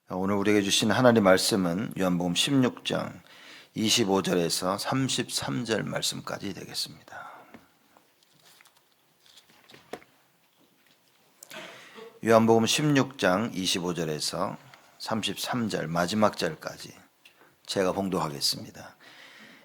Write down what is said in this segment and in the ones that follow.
오늘 우리에게 주신 하나님 말씀은 요한복음 16장 25절에서 33절 말씀까지 되겠습니다. 요한복음 16장 25절에서 33절 마지막 절까지 제가 봉독하겠습니다.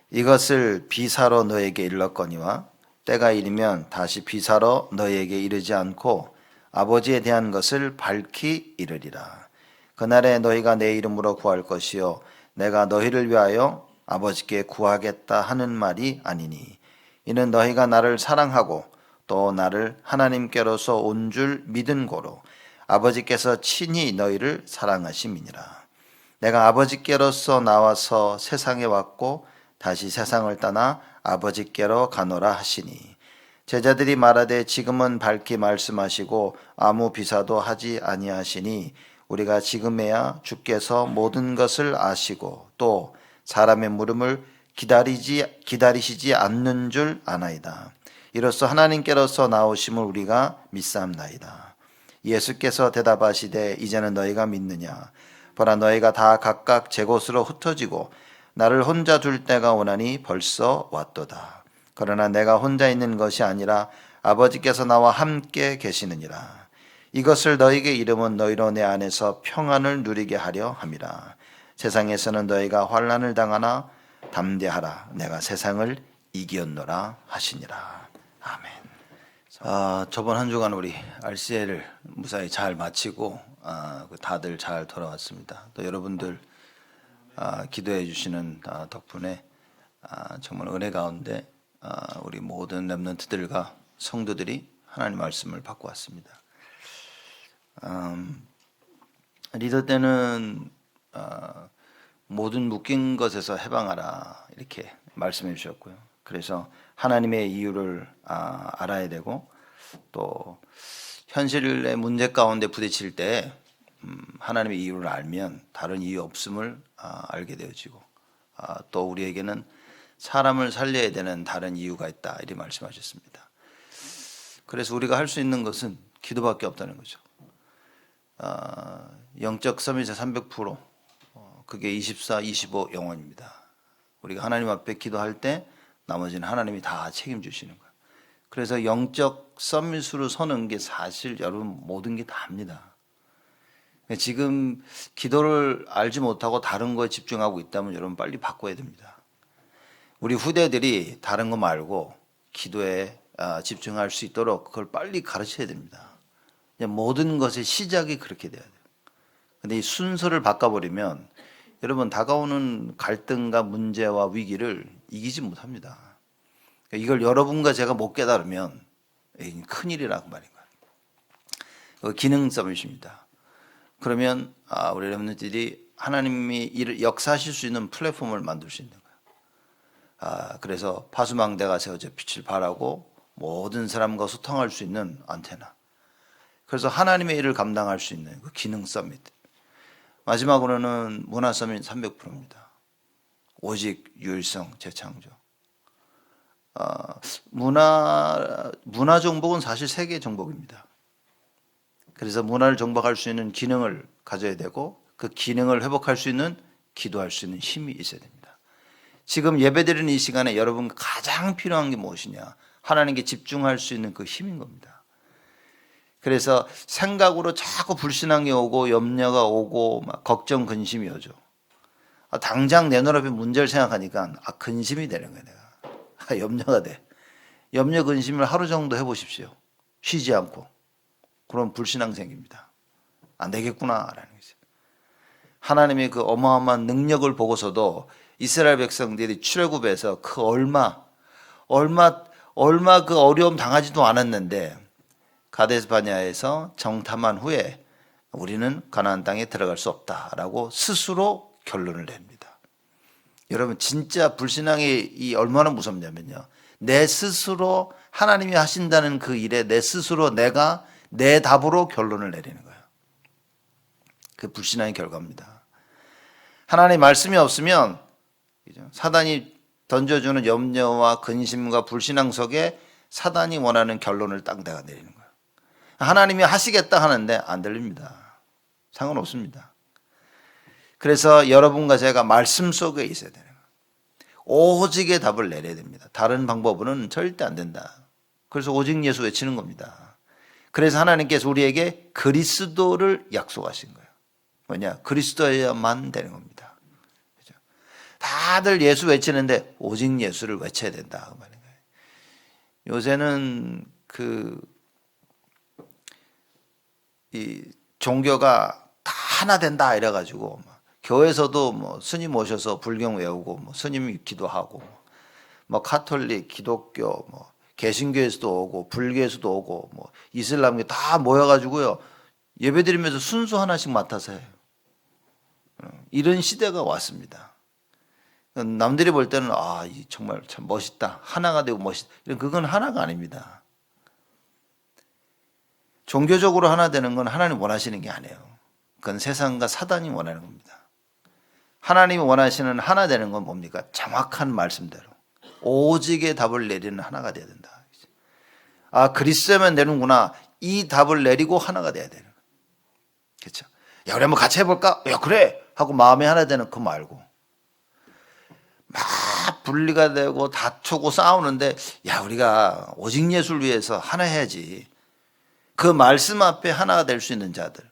이것을 비사로 너에게 일렀거니와 때가 이르면 다시 비사로 너에게 이르지 않고 아버지에 대한 것을 밝히 이르리라. 그날에 너희가 내 이름으로 구할 것이요 내가 너희를 위하여 아버지께 구하겠다 하는 말이 아니니 이는 너희가 나를 사랑하고 또 나를 하나님께로서 온 줄 믿은 고로 아버지께서 친히 너희를 사랑하심이니라. 내가 아버지께로서 나와서 세상에 왔고 다시 세상을 떠나 아버지께로 가노라 하시니 제자들이 말하되 지금은 밝히 말씀하시고 아무 비사도 하지 아니하시니 우리가 지금에야 주께서 모든 것을 아시고 또 사람의 물음을 기다리시지 않는 줄 아나이다. 이로써 하나님께로서 나오심을 우리가 믿사옵나이다. 예수께서 대답하시되 이제는 너희가 믿느냐? 보라 너희가 다 각각 제 곳으로 흩어지고 나를 혼자 둘 때가 오나니 벌써 왔도다. 그러나 내가 혼자 있는 것이 아니라 아버지께서 나와 함께 계시느니라. 이것을 너희에게 이름은 너희로 내 안에서 평안을 누리게 하려 함이라. 세상에서는 너희가 환난을 당하나 담대하라. 내가 세상을 이겼노라 하시니라. 아멘. 저번 한 주간 우리 RCL을 무사히 잘 마치고 다들 잘 돌아왔습니다. 또 여러분들 기도해 주시는 덕분에 정말 은혜 가운데 우리 모든 렘넌트들과 성도들이 하나님 말씀을 받고 왔습니다. 리더 때는 모든 묶인 것에서 해방하라 이렇게 말씀해 주셨고요. 그래서 하나님의 이유를 알아야 되고 또 현실의 문제 가운데 부딪힐 때 하나님의 이유를 알면 다른 이유 없음을 알게 되어지고 또 우리에게는 사람을 살려야 되는 다른 이유가 있다 이렇게 말씀하셨습니다. 그래서 우리가 할 수 있는 것은 기도밖에 없다는 거죠. 영적 서밋의 300% 그게 24, 25 영혼입니다. 우리가 하나님 앞에 기도할 때 나머지는 하나님이 다 책임주시는 거예요. 그래서 영적 서밋으로 서는 게 사실 여러분 모든 게 다입니다. 지금 기도를 알지 못하고 다른 거에 집중하고 있다면 여러분 빨리 바꿔야 됩니다. 우리 후대들이 다른 거 말고 기도에 집중할 수 있도록 그걸 빨리 가르쳐야 됩니다. 모든 것의 시작이 그렇게 돼야 돼요. 근데 이 순서를 바꿔버리면 여러분 다가오는 갈등과 문제와 위기를 이기지 못합니다. 이걸 여러분과 제가 못 깨달으면 큰일이라고 말인 거예요. 기능 서밋입니다. 그러면 우리 여러분들이 하나님이 역사하실 수 있는 플랫폼을 만들 수 있는 거예요. 그래서 파수망대가 세워져 빛을 발하고 모든 사람과 소통할 수 있는 안테나. 그래서 하나님의 일을 감당할 수 있는 그 기능 서밋. 마지막으로는 문화 서밋 300%입니다. 오직 유일성 재창조. 문화 정복은 사실 세계 정복입니다. 그래서 문화를 정복할 수 있는 기능을 가져야 되고 그 기능을 회복할 수 있는 기도할 수 있는 힘이 있어야 됩니다. 지금 예배드리는 이 시간에 여러분 가장 필요한 게 무엇이냐? 하나님께 집중할 수 있는 그 힘인 겁니다. 그래서 생각으로 자꾸 불신앙이 오고 염려가 오고 막 걱정 근심이 오죠. 당장 내 눈앞에 문제를 생각하니까 근심이 되는 거예요. 내가 염려가 돼. 염려 근심을 하루 정도 해보십시오. 쉬지 않고. 그럼 불신앙 생깁니다. 안 되겠구나라는 거죠. 하나님의 그 어마어마한 능력을 보고서도 이스라엘 백성들이 출애굽에서 그 얼마 그 어려움 당하지도 않았는데 가데스 바네아에서 정탐한 후에 우리는 가나안 땅에 들어갈 수 없다라고 스스로 결론을 냅니다. 여러분 진짜 불신앙이 얼마나 무섭냐면요. 내 스스로 하나님이 하신다는 그 일에 내 스스로 내가 내 답으로 결론을 내리는 거예요. 그 불신앙의 결과입니다. 하나님의 말씀이 없으면 사단이 던져주는 염려와 근심과 불신앙 속에 사단이 원하는 결론을 딱 내가 내리는 거예요. 하나님이 하시겠다 하는데 안 들립니다. 상관없습니다. 그래서 여러분과 제가 말씀 속에 있어야 되는 거예요. 오직의 답을 내려야 됩니다. 다른 방법으로는 절대 안 된다. 그래서 오직 예수 외치는 겁니다. 그래서 하나님께서 우리에게 그리스도를 약속하신 거예요. 뭐냐? 그리스도여야만 되는 겁니다. 그죠? 다들 예수 외치는데 오직 예수를 외쳐야 된다. 그 말인 거예요. 요새는 이 종교가 다 하나 된다 이래가지고 교회에서도 뭐 스님 오셔서 불경 외우고 뭐 스님 기도하고 뭐 카톨릭, 기독교, 뭐 개신교에서도 오고 불교에서도 오고 뭐 이슬람교 다 모여가지고요 예배드리면서 순서 하나씩 맡아서 해요. 이런 시대가 왔습니다. 남들이 볼 때는 정말 참 멋있다, 하나가 되고 멋있다. 그건 하나가 아닙니다. 종교적으로 하나 되는 건 하나님 원하시는 게 아니에요. 그건 세상과 사단이 원하는 겁니다. 하나님이 원하시는 하나 되는 건 뭡니까? 정확한 말씀대로 오직의 답을 내리는 하나가 돼야 된다. 그리스도면 되는구나. 이 답을 내리고 하나가 돼야 되는 거예요. 그렇죠? 야, 우리 한번 같이 해볼까? 야, 그래! 하고 마음이 하나 되는 그거 말고 막 분리가 되고 다투고 싸우는데 야, 우리가 오직 예수를 위해서 하나 해야지. 그 말씀 앞에 하나가 될 수 있는 자들.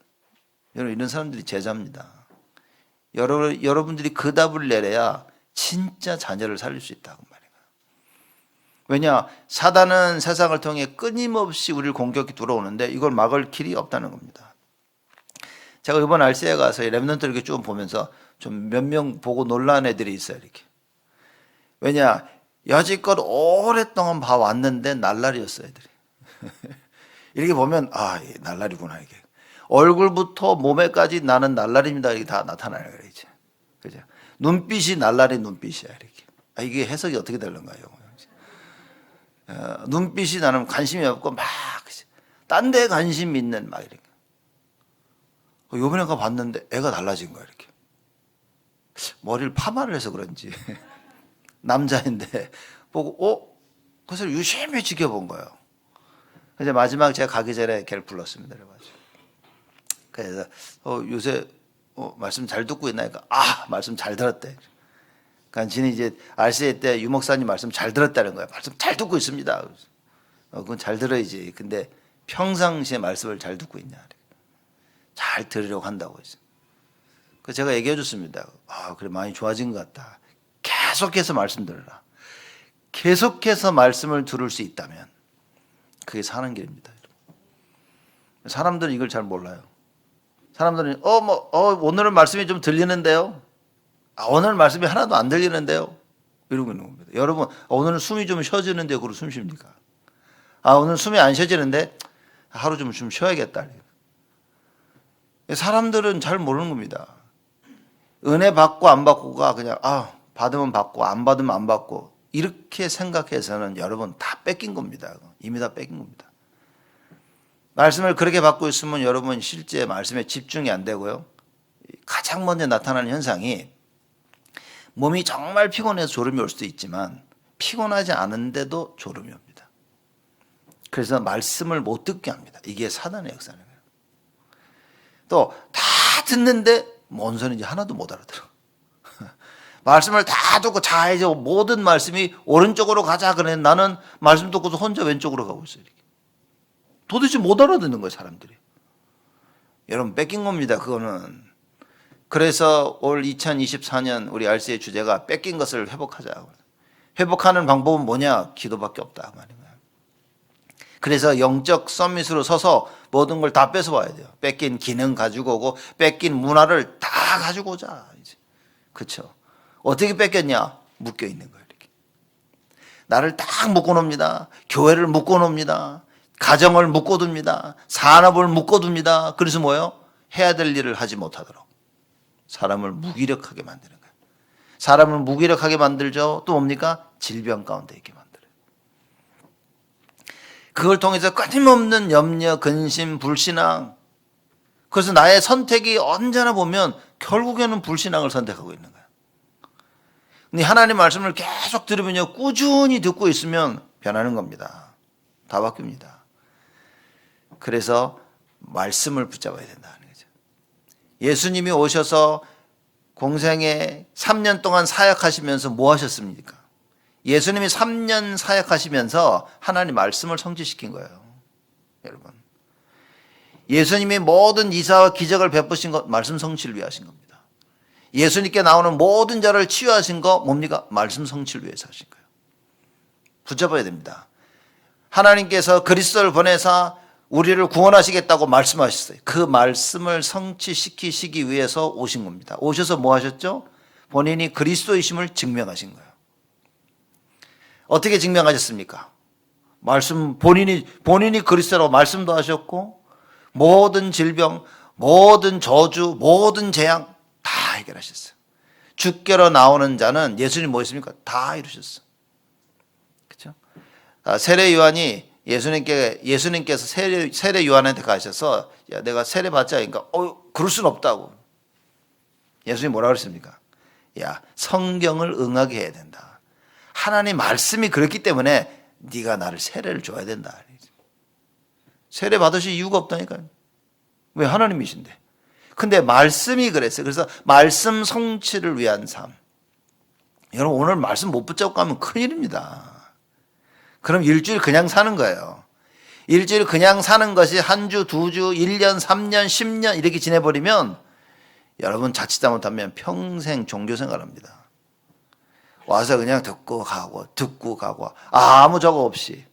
여러분, 이런 사람들이 제자입니다. 여러분들이 그 답을 내려야 진짜 자녀를 살릴 수 있다고 말이에요. 왜냐? 사단은 세상을 통해 끊임없이 우리를 공격이 들어오는데 이걸 막을 길이 없다는 겁니다. 제가 이번 RC에 가서 랩런트 이렇게 쭉 보면서 좀 몇 명 보고 놀란 애들이 있어요. 이렇게. 왜냐? 여지껏 오랫동안 봐왔는데 날라리였어요, 애들이. 이렇게 보면 날라리구나 이게. 얼굴부터 몸에까지 나는 날라리입니다. 이게 다 나타나요, 이제. 그죠? 눈빛이 날라리 눈빛이야, 이렇게. 이게 해석이 어떻게 되는가요? 눈빛이 나는 관심이 없고 막 딴 데 관심 있는 막 이렇게. 요번에 가 봤는데 애가 달라진 거야, 이렇게. 머리를 파마를 해서 그런지 남자인데 보고 그것을 유심히 지켜본 거예요. 그래서 마지막 제가 가기 전에 걔를 불렀습니다. 그래서 요새 말씀 잘 듣고 있나니까 말씀 잘 들었대. 그러니까 지는 이제 RCA 때 유목사님 말씀 잘 들었다는 거예요. 말씀 잘 듣고 있습니다. 그건 잘 들어야지. 근데 평상시에 말씀을 잘 듣고 있냐. 잘 들으려고 한다고 했어요. 그래서 제가 얘기해 줬습니다. 그래 많이 좋아진 것 같다. 계속해서 말씀 들으라. 계속해서 말씀을 들을 수 있다면 그게 사는 길입니다. 사람들은 이걸 잘 몰라요. 사람들은 오늘은 말씀이 좀 들리는데요. 오늘 말씀이 하나도 안 들리는데요. 이러고 있는 겁니다. 여러분, 오늘은 숨이 좀 쉬어지는데 그걸 숨 쉽니까? 오늘 숨이 안 쉬어지는데 하루 좀 쉬어야겠다. 사람들은 잘 모르는 겁니다. 은혜 받고 안 받고가 그냥 받으면 받고 안 받으면 안 받고 이렇게 생각해서는 여러분 다 뺏긴 겁니다. 이미 다 뺏긴 겁니다. 말씀을 그렇게 받고 있으면 여러분 실제 말씀에 집중이 안 되고요. 가장 먼저 나타나는 현상이 몸이 정말 피곤해서 졸음이 올 수도 있지만 피곤하지 않은데도 졸음이 옵니다. 그래서 말씀을 못 듣게 합니다. 이게 사단의 역사는 거예요. 또 다 듣는데 뭔 소리인지 하나도 못 알아들어. 말씀을 다 듣고 이제 모든 말씀이 오른쪽으로 가자 그래 나는 말씀 듣고서 혼자 왼쪽으로 가고 있어요. 이렇게. 도대체 못 알아듣는 거예요, 사람들이. 여러분 뺏긴 겁니다, 그거는. 그래서 올 2024년 우리 RC의 주제가 뺏긴 것을 회복하자. 회복하는 방법은 뭐냐? 기도밖에 없다 말이에요. 그래서 영적 서밋으로 서서 모든 걸 다 뺏어와야 돼요. 뺏긴 기능 가지고 오고 뺏긴 문화를 다 가지고 오자. 그렇죠? 어떻게 뺏겼냐? 묶여 있는 거예요. 이렇게. 나를 딱 묶어놓습니다. 교회를 묶어놓습니다. 가정을 묶어둡니다. 산업을 묶어둡니다. 그래서 뭐예요? 해야 될 일을 하지 못하도록 사람을 무기력하게 만드는 거예요. 사람을 무기력하게 만들죠. 또 뭡니까? 질병 가운데 있게 만들어요. 그걸 통해서 끊임없는 염려, 근심, 불신앙. 그래서 나의 선택이 언제나 보면 결국에는 불신앙을 선택하고 있는 거예요. 근데 하나님 말씀을 계속 들으면요, 꾸준히 듣고 있으면 변하는 겁니다. 다 바뀝니다. 그래서 말씀을 붙잡아야 된다는 거죠. 예수님이 오셔서 공생에 3년 동안 사역하시면서 뭐 하셨습니까? 예수님이 3년 사역하시면서 하나님 말씀을 성취시킨 거예요. 여러분, 예수님이 모든 이사와 기적을 베푸신 것 말씀 성취를 위해 하신 겁니다. 예수님께 나오는 모든 자를 치유하신 거 뭡니까? 말씀 성취를 위해서 하신 거예요. 붙잡아야 됩니다. 하나님께서 그리스도를 보내사 우리를 구원하시겠다고 말씀하셨어요. 그 말씀을 성취시키시기 위해서 오신 겁니다. 오셔서 뭐 하셨죠? 본인이 그리스도이심을 증명하신 거예요. 어떻게 증명하셨습니까? 본인이 그리스도라고 말씀도 하셨고, 모든 질병, 모든 저주, 모든 재앙 다 해결하셨어요. 주께로 나오는 자는 예수님 뭐 했습니까? 다 이루셨어요. 그렇죠? 세례 요한이 예수님께서 세례 요한한테 가셔서, 야, 내가 세례 받자. 그러니까, 그럴 수는 없다고. 예수님이 뭐라고 그랬습니까? 야, 성경을 응하게 해야 된다. 하나님 말씀이 그렇기 때문에 네가 나를 세례를 줘야 된다. 세례 받으실 이유가 없다니까요. 왜? 하나님이신데. 근데 말씀이 그랬어요. 그래서 말씀 성취를 위한 삶. 여러분, 오늘 말씀 못 붙잡고 가면 큰일입니다. 그럼 일주일 그냥 사는 거예요. 일주일 그냥 사는 것이 한 주, 두 주, 1년, 3년, 10년 이렇게 지내버리면 여러분 자칫 잘못하면 평생 종교생활합니다. 와서 그냥 듣고 가고 아무 저거 없이.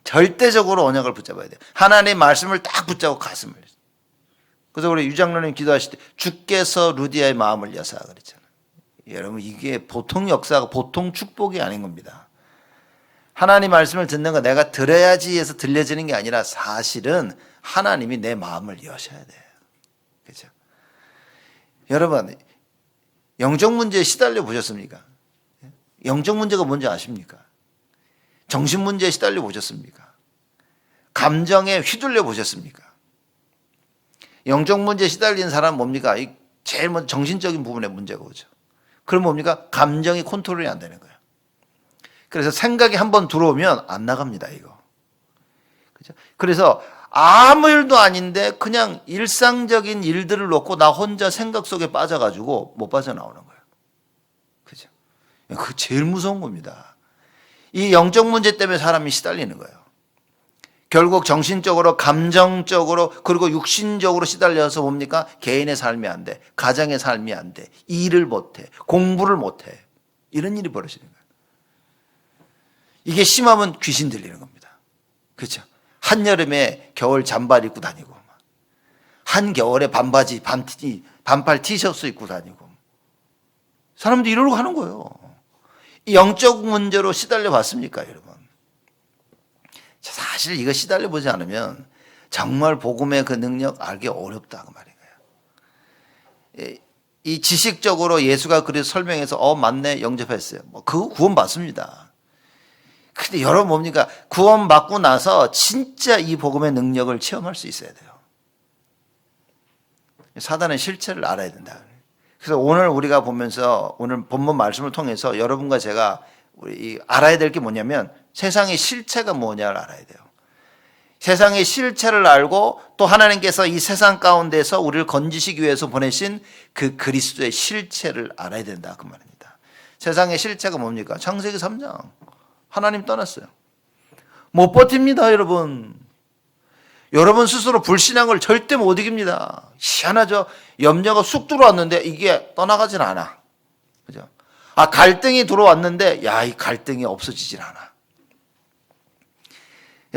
절대적으로 언약을 붙잡아야 돼요. 하나님의 말씀을 딱 붙잡고 가슴을. 그래서 우리 유장로님 기도하실 때 주께서 루디아의 마음을 여사 그랬잖아요. 여러분, 이게 보통 역사가 보통 축복이 아닌 겁니다. 하나님 말씀을 듣는 거 내가 들어야지 해서 들려지는 게 아니라 사실은 하나님이 내 마음을 여셔야 돼요. 그렇죠? 여러분, 영적 문제에 시달려 보셨습니까? 영적 문제가 뭔지 아십니까? 정신 문제에 시달려 보셨습니까? 감정에 휘둘려 보셨습니까? 영적 문제에 시달리는 사람은 뭡니까? 제일 먼저 정신적인 부분에 문제가 오죠. 그럼 뭡니까? 감정이 컨트롤이 안 되는 거예요. 그래서 생각이 한번 들어오면 안 나갑니다, 이거. 그죠? 그래서 아무 일도 아닌데 그냥 일상적인 일들을 놓고 나 혼자 생각 속에 빠져가지고 못 빠져나오는 거예요. 그죠? 그게 제일 무서운 겁니다. 이 영적 문제 때문에 사람이 시달리는 거예요. 결국 정신적으로, 감정적으로, 그리고 육신적으로 시달려서 뭡니까? 개인의 삶이 안 돼. 가정의 삶이 안 돼. 일을 못 해. 공부를 못 해. 이런 일이 벌어지는 거예요. 이게 심하면 귀신 들리는 겁니다. 그렇죠? 한여름에 겨울 잠바 입고 다니고, 한겨울에 반바지, 반팔 티셔츠 입고 다니고, 사람들이 이러고 하는 거예요. 이 영적 문제로 시달려 봤습니까, 여러분? 사실 이거 시달려 보지 않으면 정말 복음의 그 능력 알기 어렵다 그 말이에요. 이 지식적으로 예수가 그래서 설명해서 맞네 영접했어요. 그거 구원 받습니다. 근데 여러분 뭡니까? 구원 받고 나서 진짜 이 복음의 능력을 체험할 수 있어야 돼요. 사단의 실체를 알아야 된다. 그래서 오늘 우리가 보면서 오늘 본문 말씀을 통해서 여러분과 제가 알아야 될 게 뭐냐면 세상의 실체가 뭐냐를 알아야 돼요. 세상의 실체를 알고 또 하나님께서 이 세상 가운데서 우리를 건지시기 위해서 보내신 그 그리스도의 실체를 알아야 된다 그 말입니다. 세상의 실체가 뭡니까? 창세기 3장. 하나님 떠났어요. 못 버팁니다, 여러분. 여러분 스스로 불신앙을 절대 못 이깁니다. 희한하죠? 염려가 쑥 들어왔는데 이게 떠나가진 않아. 그죠? 갈등이 들어왔는데, 이 갈등이 없어지질 않아.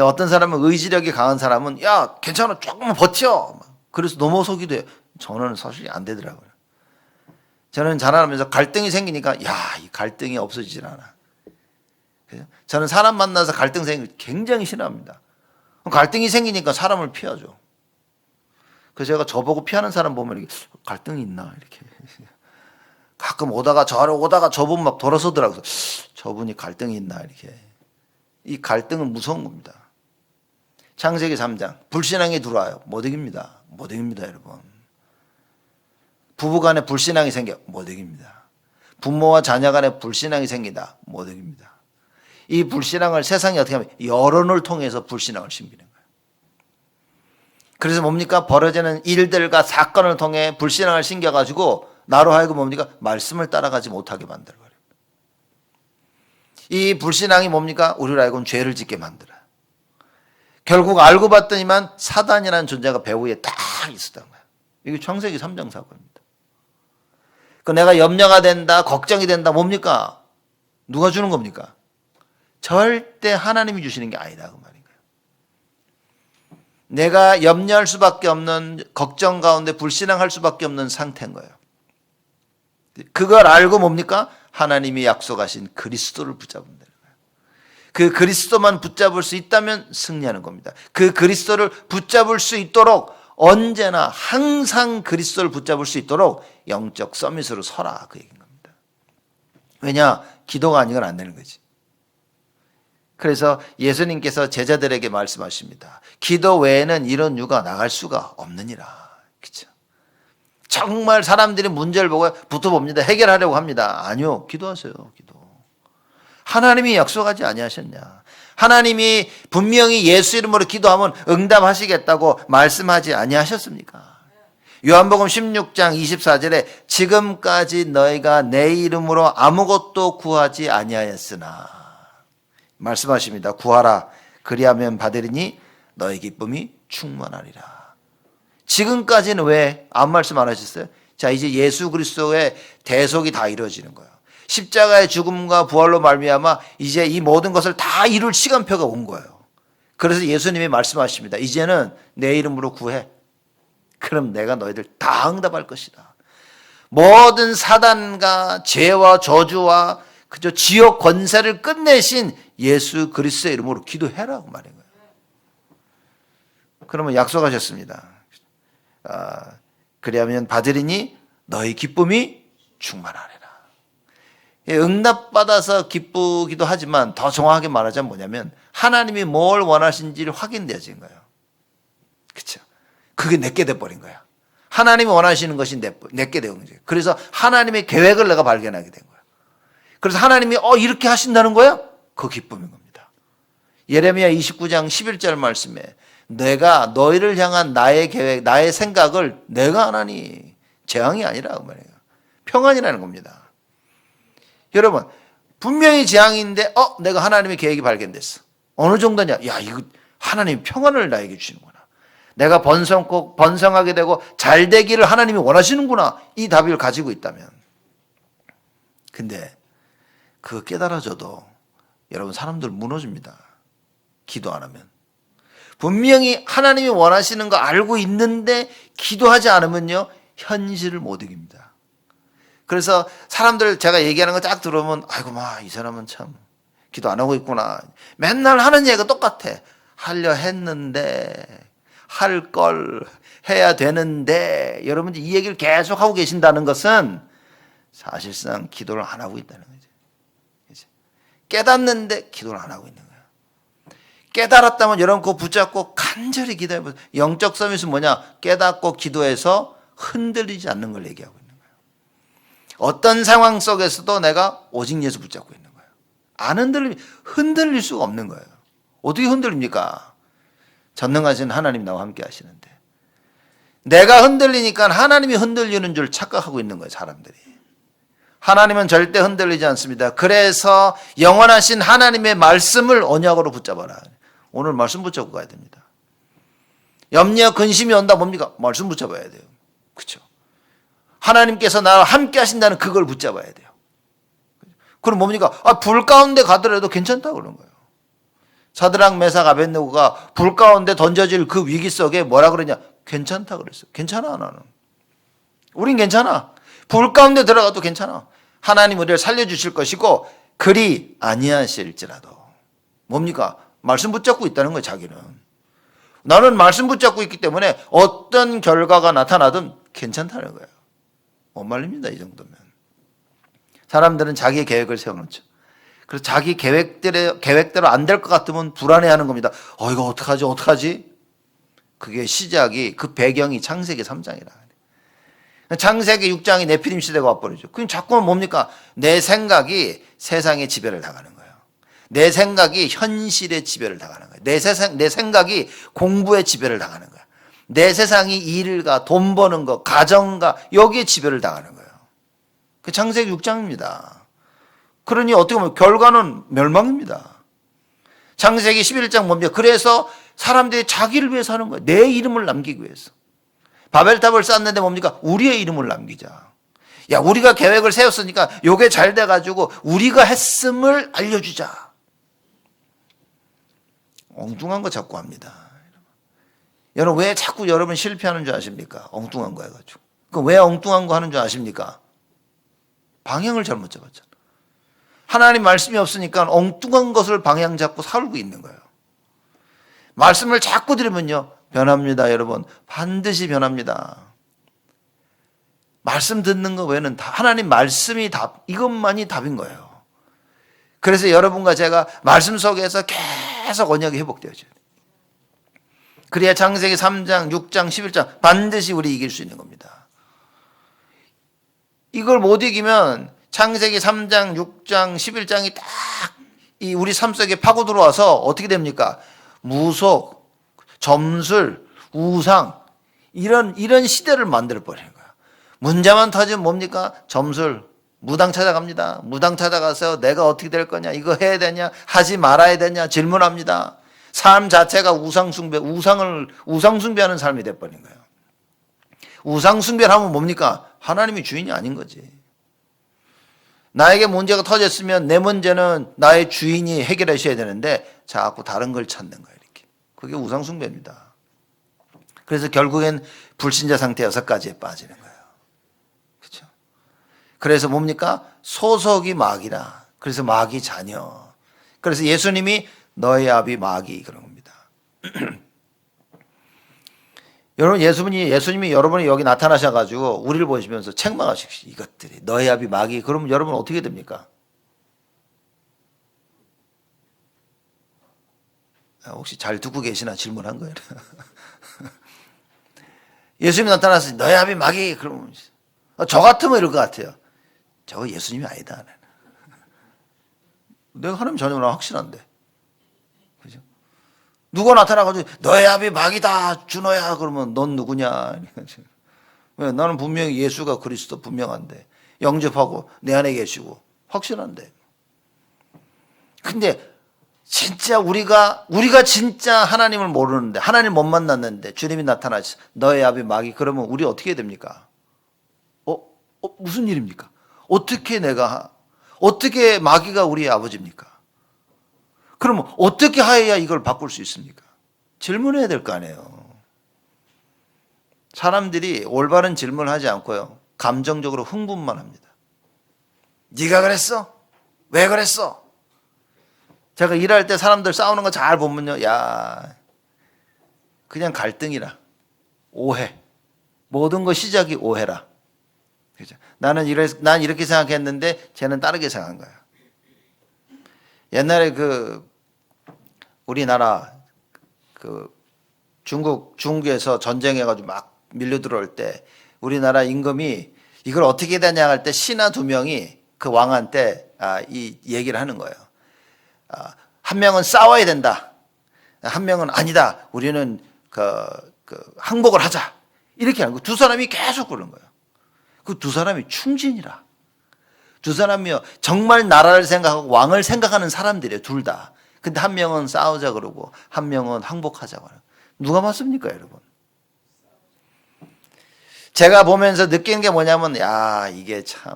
어떤 사람은 의지력이 강한 사람은, 괜찮아. 조금만 버텨. 그래서 넘어서기도 해요. 저는 사실 안 되더라고요. 저는 자라나면서 갈등이 생기니까, 이 갈등이 없어지질 않아. 저는 사람 만나서 갈등 생기면 굉장히 싫어합니다. 갈등이 생기니까 사람을 피하죠. 그래서 제가 저보고 피하는 사람 보면 이렇게 갈등이 있나 이렇게 가끔 오다가 저분 막 돌아서더라고요. 저분이 갈등이 있나 이렇게. 이 갈등은 무서운 겁니다. 창세기 3장 불신앙이 들어와요. 못 이깁니다. 못 이깁니다, 여러분. 부부간에 불신앙이 생겨 못 이깁니다. 부모와 자녀 간에 불신앙이 생긴다 못 이깁니다. 이 불신앙을 세상이 어떻게 하면 여론을 통해서 불신앙을 심기는 거예요. 그래서 뭡니까? 벌어지는 일들과 사건을 통해 불신앙을 심겨가지고 나로 하여금 뭡니까? 말씀을 따라가지 못하게 만들어버려요. 이 불신앙이 뭡니까? 우리로 하여금 죄를 짓게 만들어요. 결국 알고 봤더니만 사단이라는 존재가 배후에 딱 있었던 거예요. 이게 창세기 3장 사건입니다. 그 내가 염려가 된다, 걱정이 된다, 뭡니까? 누가 주는 겁니까? 절대 하나님이 주시는 게 아니다, 그 말인 거예요. 내가 염려할 수밖에 없는, 걱정 가운데 불신앙할 수밖에 없는 상태인 거예요. 그걸 알고 뭡니까? 하나님이 약속하신 그리스도를 붙잡으면 되는 거예요. 그 그리스도만 붙잡을 수 있다면 승리하는 겁니다. 그 그리스도를 붙잡을 수 있도록 언제나 항상 그리스도를 붙잡을 수 있도록 영적 서밋으로 서라, 그 얘기인 겁니다. 왜냐? 기도가 아니건 안 되는 거지. 그래서 예수님께서 제자들에게 말씀하십니다. 기도 외에는 이런 유가 나갈 수가 없느니라. 그렇죠? 정말 사람들이 문제를 보고 붙어봅니다. 해결하려고 합니다. 아니요. 기도하세요. 기도. 하나님이 약속하지 아니하셨냐. 하나님이 분명히 예수 이름으로 기도하면 응답하시겠다고 말씀하지 아니하셨습니까? 요한복음 16장 24절에 지금까지 너희가 내 이름으로 아무것도 구하지 아니하였으나 말씀하십니다. 구하라. 그리하면 받으리니 너희 기쁨이 충만하리라. 지금까지는 왜 아무 말씀 안 하셨어요? 자, 이제 예수 그리스도의 대속이 다 이루어지는 거예요. 십자가의 죽음과 부활로 말미암아 이제 이 모든 것을 다 이룰 시간표가 온 거예요. 그래서 예수님이 말씀하십니다. 이제는 내 이름으로 구해. 그럼 내가 너희들 다 응답할 것이다. 모든 사단과 죄와 저주와 그저 지옥 권세를 끝내신 예수 그리스도의 이름으로 기도해라고 말인 거예요. 그러면 약속하셨습니다. 그리하면 받으리니 너희 기쁨이 충만하리라. 응답받아서 기쁘기도 하지만 더 정확하게 말하자면 뭐냐면 하나님이 뭘 원하신지를 확인되어진 거예요. 그렇죠? 그게 내게 돼버린 거야. 하나님이 원하시는 것이 내게 되는 거죠. 그래서 하나님의 계획을 내가 발견하게 된 거예요. 그래서 하나님이 이렇게 하신다는 거야? 그 기쁨인 겁니다. 예레미야 29장 11절 말씀에 내가 너희를 향한 나의 계획, 나의 생각을 내가 하나니 재앙이 아니라 그 말이에요. 평안이라는 겁니다. 여러분 분명히 재앙인데 내가 하나님의 계획이 발견됐어. 어느 정도냐? 야, 이거 하나님이 평안을 나에게 주시는구나. 내가 번성하게 되고 잘 되기를 하나님이 원하시는구나. 이 답을 가지고 있다면. 근데 그거 깨달아져도 여러분 사람들 무너집니다. 기도 안 하면. 분명히 하나님이 원하시는 거 알고 있는데 기도하지 않으면요 현실을 못 이깁니다. 그래서 사람들 제가 얘기하는 거 쫙 들어보면 아이고 이 사람은 참 기도 안 하고 있구나. 맨날 하는 얘기가 똑같아. 하려 했는데 할 걸 해야 되는데 여러분들 이 얘기를 계속 하고 계신다는 것은 사실상 기도를 안 하고 있다는 거죠. 깨닫는데 기도를 안 하고 있는 거예요. 깨달았다면 여러분 그거 붙잡고 간절히 기도해보세요. 영적 서밋은 뭐냐? 깨닫고 기도해서 흔들리지 않는 걸 얘기하고 있는 거예요. 어떤 상황 속에서도 내가 오직 예수 붙잡고 있는 거예요. 안 흔들릴 수가 없는 거예요. 어떻게 흔들립니까? 전능하신 하나님 나와 함께 하시는데 내가 흔들리니까 하나님이 흔들리는 줄 착각하고 있는 거예요. 사람들이. 하나님은 절대 흔들리지 않습니다. 그래서 영원하신 하나님의 말씀을 언약으로 붙잡아라. 오늘 말씀 붙잡고 가야 됩니다. 염려 근심이 온다 뭡니까? 말씀 붙잡아야 돼요. 그렇죠? 하나님께서 나와 함께 하신다는 그걸 붙잡아야 돼요. 그럼 뭡니까? 불 가운데 가더라도 괜찮다 그런 거예요. 사드락 메삭 아벳느고가 불 가운데 던져질 그 위기 속에 뭐라 그러냐? 괜찮다 그랬어요. 괜찮아 나는. 우린 괜찮아. 불 가운데 들어가도 괜찮아. 하나님 우리를 살려주실 것이고 그리 아니하실지라도. 뭡니까? 말씀 붙잡고 있다는 거예요. 자기는. 나는 말씀 붙잡고 있기 때문에 어떤 결과가 나타나든 괜찮다는 거예요. 못 말립니다. 이 정도면. 사람들은 자기의 계획을 세워놓죠. 그래서 자기 계획대로 안 될 것 같으면 불안해하는 겁니다. 이거 어떡하지? 그게 시작이 그 배경이 창세기 3장이라. 창세기 6장이 네피림 시대가 와버리죠. 그럼 자꾸만 뭡니까? 내 생각이 세상의 지배를 당하는 거예요. 내 생각이 현실의 지배를 당하는 거예요. 내 생각이 공부의 지배를 당하는 거예요. 내 세상이 일과 돈 버는 거, 가정과 여기에 지배를 당하는 거예요. 그 창세기 6장입니다. 그러니 어떻게 보면 결과는 멸망입니다. 창세기 11장 뭡니까? 그래서 사람들이 자기를 위해서 하는 거예요. 내 이름을 남기기 위해서. 바벨탑을 쌓는데 뭡니까? 우리의 이름을 남기자. 야, 우리가 계획을 세웠으니까 요게 잘 돼가지고 우리가 했음을 알려주자. 엉뚱한 거 자꾸 합니다. 여러분, 왜 자꾸 여러분 실패하는 줄 아십니까? 엉뚱한 거 해가지고. 그럼 왜 엉뚱한 거 하는 줄 아십니까? 방향을 잘못 잡았잖아. 하나님 말씀이 없으니까 엉뚱한 것을 방향 잡고 살고 있는 거예요. 말씀을 자꾸 들으면요, 변합니다, 여러분. 반드시 변합니다. 말씀 듣는 거 외에는 하나님 말씀이 답, 이것만이 답인 거예요. 그래서 여러분과 제가 말씀 속에서 계속 언약이 회복되어져요. 그래야 창세기 3장, 6장, 11장 반드시 우리 이길 수 있는 겁니다. 이걸 못 이기면 창세기 3장, 6장, 11장이 딱 이 우리 삶 속에 파고 들어와서 어떻게 됩니까? 무속, 점술, 우상 이런 시대를 만들어 버리는 거예요. 문제만 터지면 뭡니까? 점술, 무당 찾아갑니다. 무당 찾아가서 내가 어떻게 될 거냐, 이거 해야 되냐, 하지 말아야 되냐 질문합니다. 삶 자체가 우상 숭배하는 삶이 돼버린 거예요. 우상 숭배를 하면 뭡니까? 하나님이 주인이 아닌 거지. 나에게 문제가 터졌으면 내 문제는 나의 주인이 해결하셔야 되는데 자꾸 다른 걸 찾는 거예요. 이렇게. 그게 우상 숭배입니다. 그래서 결국엔 불신자 상태 6가지에 빠지는 거예요. 그렇죠? 그래서 뭡니까? 소속이 마귀라. 그래서 마귀 자녀. 그래서 예수님이 너의 아비 마귀 그런 겁니다. 여러분, 예수님이 여러분이 여기 나타나셔가지고 우리를 보시면서 책망하십시오. 이것들이 너의 아비 마귀. 그러면 여러분 어떻게 됩니까? 혹시 잘 듣고 계시나 질문한 거예요. 예수님이 나타나서 너의 아비 마귀. 그러면 저 같으면 이럴 것 같아요. 저거 예수님이 아니다. 내가 하나님 자녀라 확실한데. 그죠? 누가 나타나가지고 너의 아비 마귀다 준호야 그러면 넌 누구냐? 왜? 나는 분명히 예수가 그리스도 분명한데 영접하고 내 안에 계시고 확실한데. 근데 진짜 우리가 진짜 하나님을 모르는데 하나님 못 만났는데 주님이 나타나서 너의 아비 마귀 그러면 우리 어떻게 됩니까? 무슨 일입니까? 어떻게 마귀가 우리의 아버지입니까? 그러면 어떻게 하여야 이걸 바꿀 수 있습니까? 질문해야 될 거 아니에요. 사람들이 올바른 질문을 하지 않고요. 감정적으로 흥분만 합니다. 네가 그랬어? 왜 그랬어? 제가 일할 때 사람들 싸우는 거 잘 보면요. 야, 그냥 갈등이라. 오해. 모든 거 시작이 오해라. 그죠? 난 이렇게 생각했는데 쟤는 다르게 생각한 거야. 옛날에 우리나라 중국에서 전쟁해가지고 막 밀려 들어올 때 우리나라 임금이 이걸 어떻게 되냐 할 때 신하 2명이 그 왕한테 이 얘기를 하는 거예요. 한 명은 싸워야 된다. 한 명은 아니다. 우리는 항복을 하자. 이렇게 하는 거예요. 두 사람이 계속 그러는 거예요. 그 두 사람이 충진이라. 두 사람이요 정말 나라를 생각하고 왕을 생각하는 사람들이에요. 둘 다. 근데 한 명은 싸우자 그러고 한 명은 항복하자고 하는. 누가 맞습니까, 여러분? 제가 보면서 느낀 게 뭐냐면 이게 참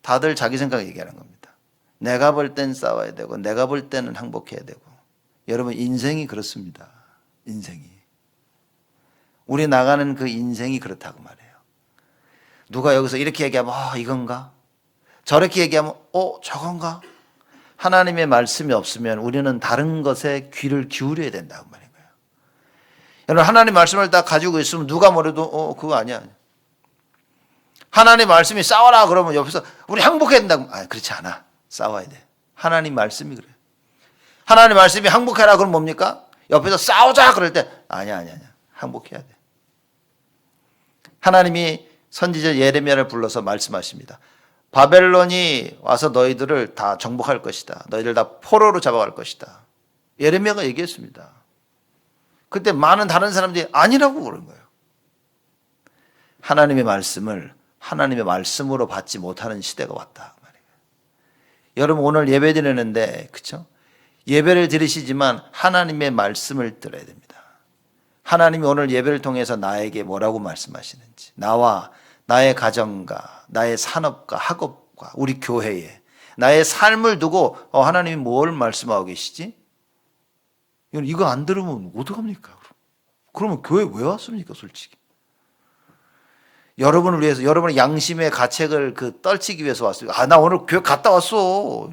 다들 자기 생각 얘기하는 겁니다. 내가 볼 땐 싸워야 되고 내가 볼 때는 항복해야 되고. 여러분 인생이 그렇습니다. 인생이. 우리 나가는 그 인생이 그렇다고 말해요. 누가 여기서 이렇게 얘기하면 이건가? 저렇게 얘기하면 저건가? 하나님의 말씀이 없으면 우리는 다른 것에 귀를 기울여야 된다고 말인 거예요. 여러분 하나님 말씀을 다 가지고 있으면 누가 뭐래도 그거 아니야. 하나님 말씀이 싸워라 그러면 옆에서 우리 항복해야 된다고. 그렇지 않아. 싸워야 돼. 하나님 말씀이 그래요. 하나님 말씀이 항복해라 그러면 뭡니까? 옆에서 싸우자 그럴 때 아니야. 항복해야 돼. 하나님이 선지자 예레미야를 불러서 말씀하십니다. 바벨론이 와서 너희들을 다 정복할 것이다. 너희들 다 포로로 잡아갈 것이다. 예레미야가 얘기했습니다. 그때 많은 다른 사람들이 아니라고 그런 거예요. 하나님의 말씀을 하나님의 말씀으로 받지 못하는 시대가 왔다 말이에요. 여러분 오늘 예배 드리는데 그렇죠? 예배를 드리시지만 하나님의 말씀을 들어야 됩니다. 하나님이 오늘 예배를 통해서 나에게 뭐라고 말씀하시는지, 나와 나의 가정과 나의 산업과 학업과 우리 교회에 나의 삶을 두고 하나님이 뭘 말씀하고 계시지? 이거 안 들으면 어떡합니까? 그러면 교회 왜 왔습니까 솔직히? 여러분을 위해서, 여러분의 양심의 가책을 떨치기 위해서 왔어요. 나 오늘 교회 갔다 왔어.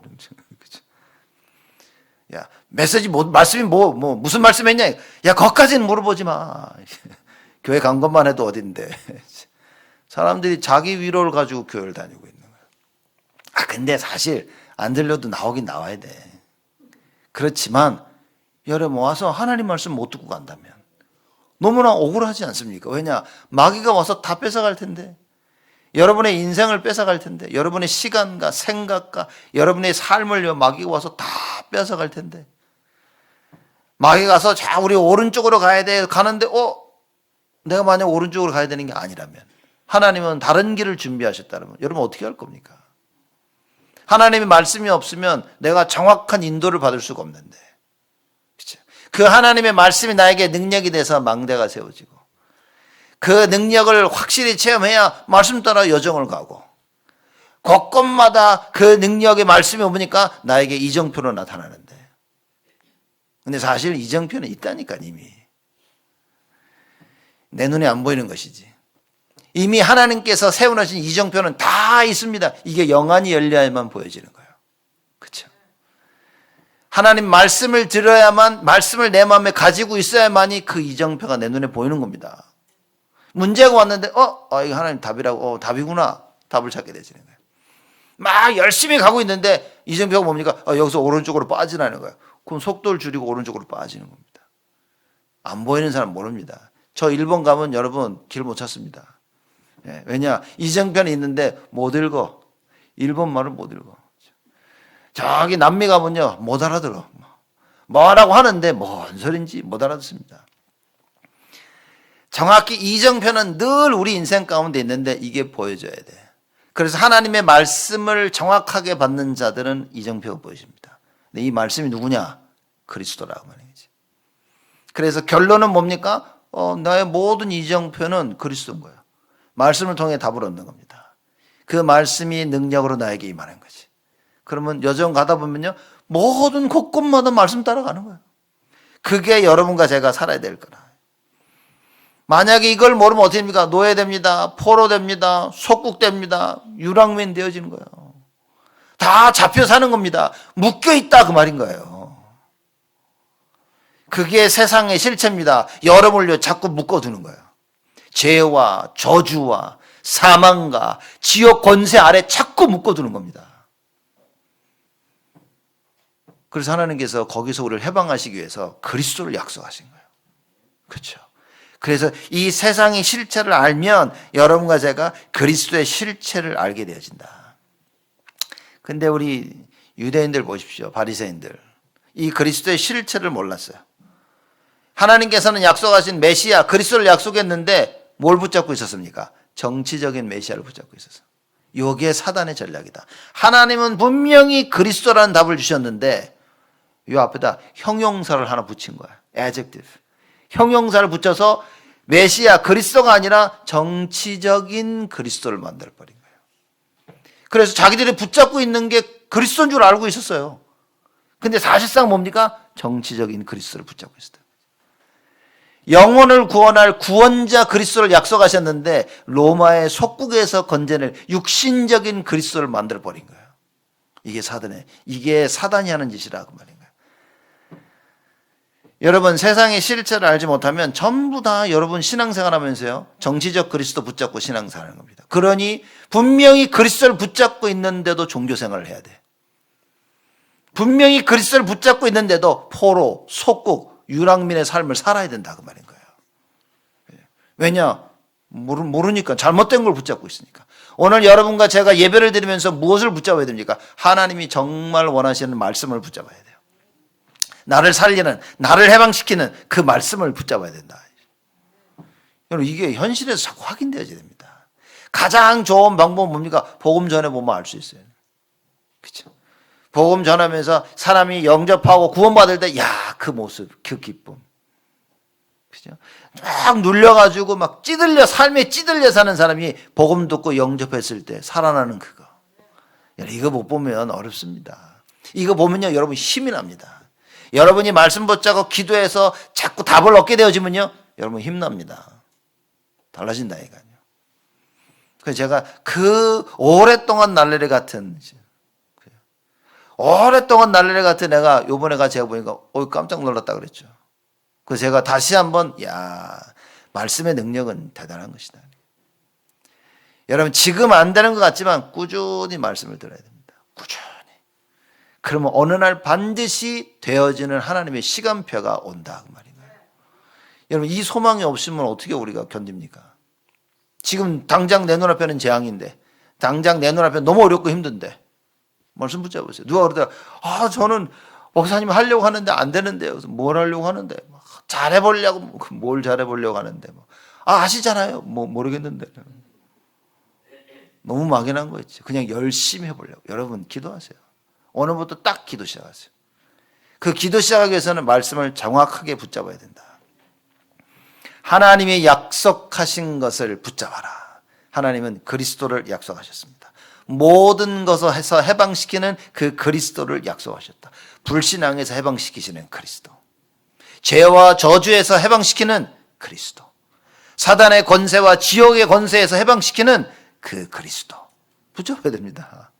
야, 메시지 말씀이 무슨 말씀 했냐? 야, 거기까지는 물어보지 마. 교회 간 것만 해도 어딘데. 사람들이 자기 위로를 가지고 교회를 다니고 있는 거야. 근데 사실 안 들려도 나오긴 나와야 돼. 그렇지만 여러분 와서 하나님 말씀 못 듣고 간다면 너무나 억울하지 않습니까? 왜냐? 마귀가 와서 다 뺏어갈 텐데, 여러분의 인생을 뺏어갈 텐데, 여러분의 시간과 생각과 여러분의 삶을 마귀가 와서 다 뺏어갈 텐데, 마귀가 가서 자 우리 오른쪽으로 가야 돼 가는데 내가 만약 오른쪽으로 가야 되는 게 아니라면, 하나님은 다른 길을 준비하셨다면 여러분 어떻게 할 겁니까? 하나님의 말씀이 없으면 내가 정확한 인도를 받을 수가 없는데, 그렇죠? 그 하나님의 말씀이 나에게 능력이 돼서 망대가 세워지고, 그 능력을 확실히 체험해야 말씀 따라 여정을 가고, 곳곳마다 그 능력의 말씀이 오니까 나에게 이정표로 나타나는데, 근데 사실 이정표는 있다니까. 이미 내 눈에 안 보이는 것이지. 이미 하나님께서 세워놓으신 이정표는 다 있습니다. 이게 영안이 열려야만 보여지는 거예요. 그렇죠? 하나님 말씀을 들어야만, 말씀을 내 마음에 가지고 있어야만이 그 이정표가 내 눈에 보이는 겁니다. 문제가 왔는데 이거 하나님 답이라고, 답이구나, 답을 찾게 되시는 거예요. 막 열심히 가고 있는데 이정표가 뭡니까? 여기서 오른쪽으로 빠지라는 거예요. 그럼 속도를 줄이고 오른쪽으로 빠지는 겁니다. 안 보이는 사람 모릅니다. 저 일본 가면 여러분 길 못 찾습니다. 왜냐? 이정표는 있는데 못 읽어. 일본말을 못 읽어. 저기 남미 가면요 못 알아들어. 뭐라고 하는데 뭔 소린지 못 알아듣습니다. 정확히 이정표는 늘 우리 인생 가운데 있는데 이게 보여줘야 돼. 그래서 하나님의 말씀을 정확하게 받는 자들은 이정표가 보여집니다. 근데 이 말씀이 누구냐? 그리스도라고 하는 거지. 그래서 결론은 뭡니까? 나의 모든 이정표는 그리스도인 거예요. 말씀을 통해 답을 얻는 겁니다. 그 말씀이 능력으로 나에게 임하는 거지. 그러면 여정 가다 보면요 모든 곳곳마다 말씀 따라가는 거예요. 그게 여러분과 제가 살아야 될 거라. 만약에 이걸 모르면 어떻게 됩니까? 노예됩니다. 포로됩니다. 속국됩니다. 유랑민 되어지는 거예요. 다 잡혀 사는 겁니다. 묶여있다 그 말인 거예요. 그게 세상의 실체입니다. 여러분을 자꾸 묶어두는 거예요. 죄와 저주와 사망과 지옥 권세 아래 자꾸 묶어두는 겁니다. 그래서 하나님께서 거기서 우리를 해방하시기 위해서 그리스도를 약속하신 거예요. 그렇죠? 그래서 이 세상의 실체를 알면 여러분과 제가 그리스도의 실체를 알게 되어진다. 근데 우리 유대인들 보십시오. 바리새인들. 이 그리스도의 실체를 몰랐어요. 하나님께서는 약속하신 메시아 그리스도를 약속했는데 뭘 붙잡고 있었습니까? 정치적인 메시아를 붙잡고 있었어요. 이게 사단의 전략이다. 하나님은 분명히 그리스도라는 답을 주셨는데 이 앞에다 형용사를 하나 붙인 거야. adjective. 형용사를 붙여서 메시아 그리스도가 아니라 정치적인 그리스도를 만들어버린 거예요. 그래서 자기들이 붙잡고 있는 게 그리스도인 줄 알고 있었어요. 근데 사실상 뭡니까? 정치적인 그리스도를 붙잡고 있었다. 영혼을 구원할 구원자 그리스도를 약속하셨는데 로마의 속국에서 건져낼 육신적인 그리스도를 만들어버린 거예요. 이게 사단이 하는 짓이라고 말인 거예요. 여러분 세상의 실체를 알지 못하면 전부 다 여러분 신앙생활 하면서요 정치적 그리스도 붙잡고 신앙생활하는 겁니다. 그러니 분명히 그리스도를 붙잡고 있는데도 종교생활을 해야 돼. 분명히 그리스도를 붙잡고 있는데도 포로, 속국, 유랑민의 삶을 살아야 된다 그 말인 거예요. 왜냐? 모르니까 잘못된 걸 붙잡고 있으니까. 오늘 여러분과 제가 예배를 드리면서 무엇을 붙잡아야 됩니까? 하나님이 정말 원하시는 말씀을 붙잡아야 돼요. 나를 살리는, 나를 해방시키는 그 말씀을 붙잡아야 된다. 여러분 이게 현실에서 자꾸 확인되어야 됩니다. 가장 좋은 방법은 뭡니까? 복음 전해보면 알 수 있어요. 그렇죠? 복음 전하면서 사람이 영접하고 구원받을 때, 야, 그 모습, 그 기쁨. 그죠? 막 눌려가지고 막 삶에 찌들려 사는 사람이 복음 듣고 영접했을 때 살아나는 그거. 이거 못 보면 어렵습니다. 이거 보면요, 여러분 힘이 납니다. 여러분이 말씀 붙잡고 기도해서 자꾸 답을 얻게 되어지면요, 여러분 힘납니다. 달라진다 이거요. 그래서 제가 오랫동안 날래리 같은 애가 요번에가 제가 보니까 깜짝 놀랐다 그랬죠. 그래서 제가 다시 한번 말씀의 능력은 대단한 것이다. 여러분 지금 안 되는 것 같지만 꾸준히 말씀을 들어야 됩니다. 꾸준히. 그러면 어느 날 반드시 되어지는 하나님의 시간표가 온다 그 말이에요. 여러분 이 소망이 없으면 어떻게 우리가 견딥니까? 지금 당장 내 눈앞에는 재앙인데, 당장 내 눈앞에 너무 어렵고 힘든데 말씀 붙잡으세요. 누가 그러더라, 저는 목사님 하려고 하는데 안 되는데요. 그래서 뭘 하려고 하는데? 잘해보려고, 뭘 잘해보려고 하는데? 아시잖아요. 모르겠는데. 너무 막연한 거 있죠. 그냥 열심히 해보려고. 여러분 기도하세요. 오늘부터 딱 기도 시작하세요. 그 기도 시작하기 위해서는 말씀을 정확하게 붙잡아야 된다. 하나님이 약속하신 것을 붙잡아라. 하나님은 그리스도를 약속하셨습니다. 모든 것에서 해방시키는 그 그리스도를 약속하셨다. 불신앙에서 해방시키시는 그리스도, 죄와 저주에서 해방시키는 그리스도, 사단의 권세와 지옥의 권세에서 해방시키는 그 그리스도 붙잡아야 됩니다.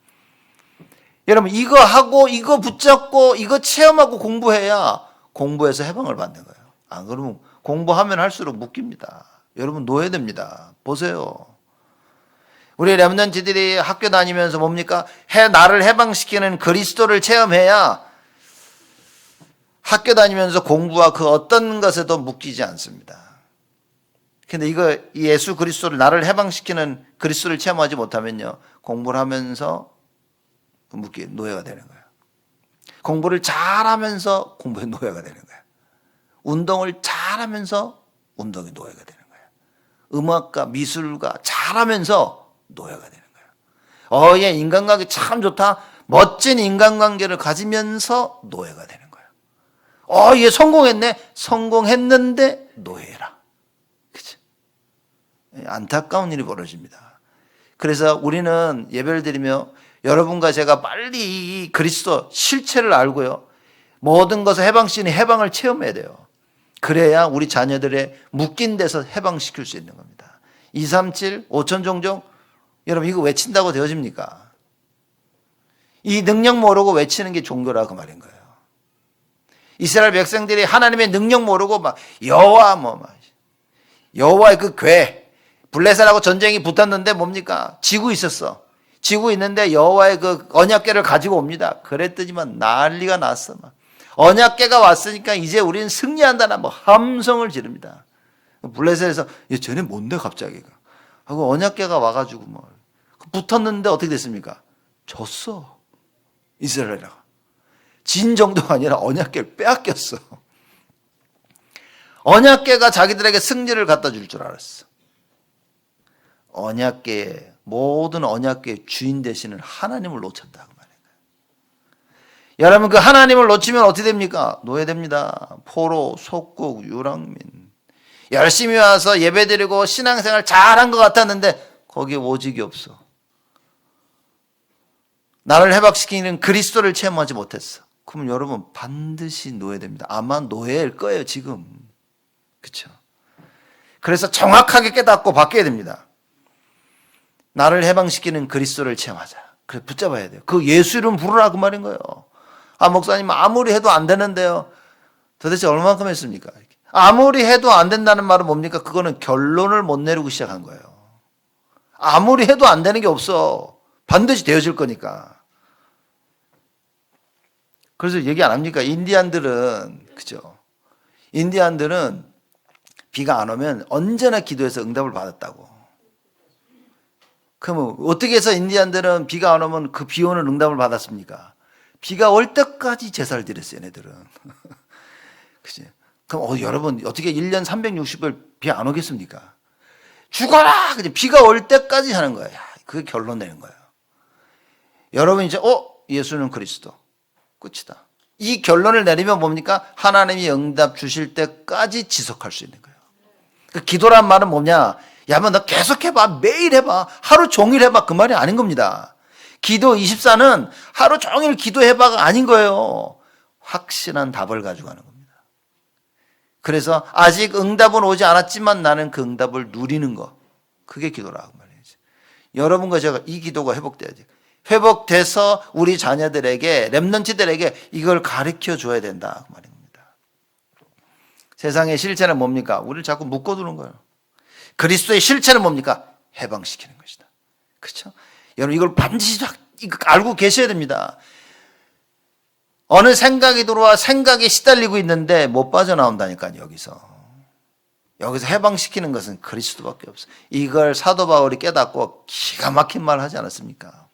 여러분 이거 하고 이거 붙잡고 이거 체험하고 공부해야 공부해서 해방을 받는 거예요. 안 그러면 공부하면 할수록 묶입니다. 여러분 노예됩니다. 보세요. 우리 렘넌트들이 학교 다니면서 뭡니까? 나를 해방시키는 그리스도를 체험해야 학교 다니면서 공부와 그 어떤 것에도 묶이지 않습니다. 근데 이 예수 그리스도를, 나를 해방시키는 그리스도를 체험하지 못하면요, 공부를 하면서 노예가 되는 거예요. 공부를 잘하면서 공부의 노예가 되는 거예요. 운동을 잘하면서 운동의 노예가 되는 거예요. 음악가, 미술가 잘하면서 노예가 되는 거예요. 얘 인간관계 참 좋다. 멋진 인간관계를 가지면서 노예가 되는 거예요. 얘 성공했네. 성공했는데 노예라. 그치? 안타까운 일이 벌어집니다. 그래서 우리는 예배를 드리며 여러분과 제가 빨리 이 그리스도 실체를 알고요, 모든 것을 해방시키는 해방을 체험해야 돼요. 그래야 우리 자녀들의 묶인 데서 해방시킬 수 있는 겁니다. 237, 5천종종, 여러분 이거 외친다고 되어집니까? 이 능력 모르고 외치는 게 종교라 그 말인 거예요. 이스라엘 백성들이 하나님의 능력 모르고 여호와의 그 궤, 블레셋하고 전쟁이 붙었는데 뭡니까? 지고 있었어. 지고 있는데 여호와의 그 언약궤를 가지고 옵니다. 그랬더니만 난리가 났어. 언약궤가 왔으니까 이제 우리는 승리한다는 함성을 지릅니다. 블레셋에서 쟤네 뭔데 갑자기 하고 언약궤가 와가지고 붙었는데 어떻게 됐습니까? 졌어. 이스라엘이라고. 진 정도가 아니라 언약궤를 빼앗겼어. 언약궤가 자기들에게 승리를 갖다 줄 줄 알았어. 모든 언약궤의 주인 되시는 하나님을 놓쳤다 그 말이에요. 여러분 그 하나님을 놓치면 어떻게 됩니까? 노예됩니다. 포로, 속국, 유랑민. 열심히 와서 예배드리고 신앙생활 잘한 것 같았는데 거기에 오직이 없어. 나를 해방시키는 그리스도를 체험하지 못했어. 그러면 여러분 반드시 노예됩니다. 아마 노예일 거예요 지금. 그렇죠? 그래서 정확하게 깨닫고 바뀌어야 됩니다. 나를 해방시키는 그리스도를 체험하자. 그래 붙잡아야 돼요. 그 예수 이름 부르라 그 말인 거예요. 목사님 아무리 해도 안 되는데요. 도대체 얼마만큼 했습니까? 아무리 해도 안 된다는 말은 뭡니까? 그거는 결론을 못 내리고 시작한 거예요. 아무리 해도 안 되는 게 없어. 반드시 되어질 거니까. 그래서 얘기 안 합니까? 인디안들은, 그죠? 인디안들은 비가 안 오면 언제나 기도해서 응답을 받았다고. 그러면 어떻게 해서 인디안들은 비가 안 오면 그 비 오는 응답을 받았습니까? 비가 올 때까지 제사를 드렸어요, 얘네들은. 그치? 그럼 여러분, 어떻게 1년 360일 비 안 오겠습니까? 죽어라! 비가 올 때까지 하는 거야. 그게 결론 내는 거야. 여러분 이제 예수는 그리스도. 끝이다. 이 결론을 내리면 뭡니까? 하나님이 응답 주실 때까지 지속할 수 있는 거예요. 그 기도란 말은 뭐냐? 야, 너 계속 해봐. 매일 해봐. 하루 종일 해봐. 그 말이 아닌 겁니다. 기도 24는 하루 종일 기도해봐가 아닌 거예요. 확실한 답을 가져가는 겁니다. 그래서 아직 응답은 오지 않았지만 나는 그 응답을 누리는 거. 그게 기도라고 말이죠. 여러분과 제가 이 기도가 회복돼야지. 회복돼서 우리 자녀들에게, 렘넌트들에게 이걸 가르쳐 줘야 된다. 그 말입니다. 세상의 실체는 뭡니까? 우리를 자꾸 묶어두는 거예요. 그리스도의 실체는 뭡니까? 해방시키는 것이다. 그렇죠? 여러분 이걸 반드시 알고 계셔야 됩니다. 어느 생각이 들어와 생각에 시달리고 있는데 못 빠져나온다니까요. 여기서 해방시키는 것은 그리스도밖에 없어요. 이걸 사도 바울이 깨닫고 기가 막힌 말 하지 않았습니까?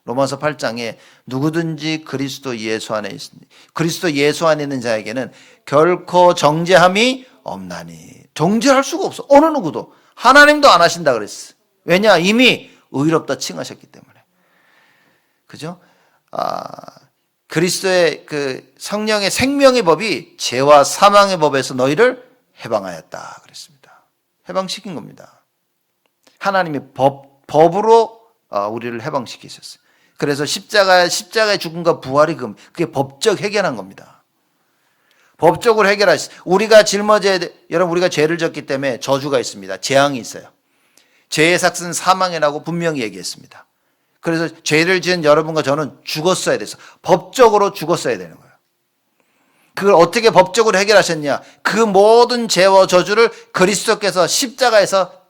로마서 8장에 누구든지 그리스도 예수 안에 있습니다. 그리스도 예수 안에 있는 자에게는 결코 정죄함이 없나니. 정죄할 수가 없어. 어느 누구도. 하나님도 안 하신다 그랬어. 왜냐? 이미 의롭다 칭하셨기 때문에. 그죠? 그리스도의 그 성령의 생명의 법이 죄와 사망의 법에서 너희를 해방하였다 그랬습니다. 해방시킨 겁니다. 하나님의 법으로 우리를 해방시키셨어요. 그래서 십자가의 죽음과 부활이 그게 법적 해결한 겁니다. 법적으로 해결하셨어요. 우리가 여러분 우리가 죄를 졌기 때문에 저주가 있습니다. 재앙이 있어요. 죄의 삭은 사망이라고 분명히 얘기했습니다. 그래서 죄를 지은 여러분과 저는 죽었어야 돼서 법적으로 죽었어야 되는 거예요. 그걸 어떻게 법적으로 해결하셨냐? 그 모든 죄와 저주를 그리스도께서 십자가에서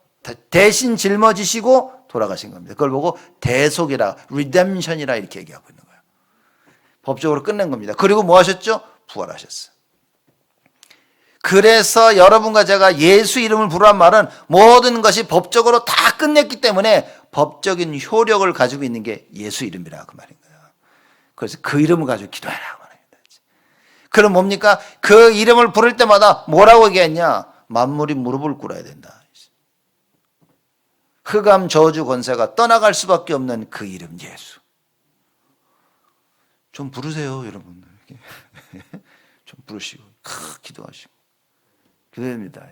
대신 짊어지시고 돌아가신 겁니다. 그걸 보고 대속이라, 리뎀션이라 이렇게 얘기하고 있는 거예요. 법적으로 끝낸 겁니다. 그리고 뭐 하셨죠? 부활하셨어요. 그래서 여러분과 제가 예수 이름을 부르란 말은 모든 것이 법적으로 다 끝냈기 때문에 법적인 효력을 가지고 있는 게 예수 이름이라고 그 말인 거예요. 그래서 그 이름을 가지고 기도하라고 말합니다. 그럼 뭡니까? 그 이름을 부를 때마다 뭐라고 얘기했냐? 만물이 무릎을 꿇어야 된다. 흑암 저주 권세가 떠나갈 수밖에 없는 그 이름 예수. 좀 부르세요, 여러분들. 좀 부르시고 기도하시고 기도됩니다.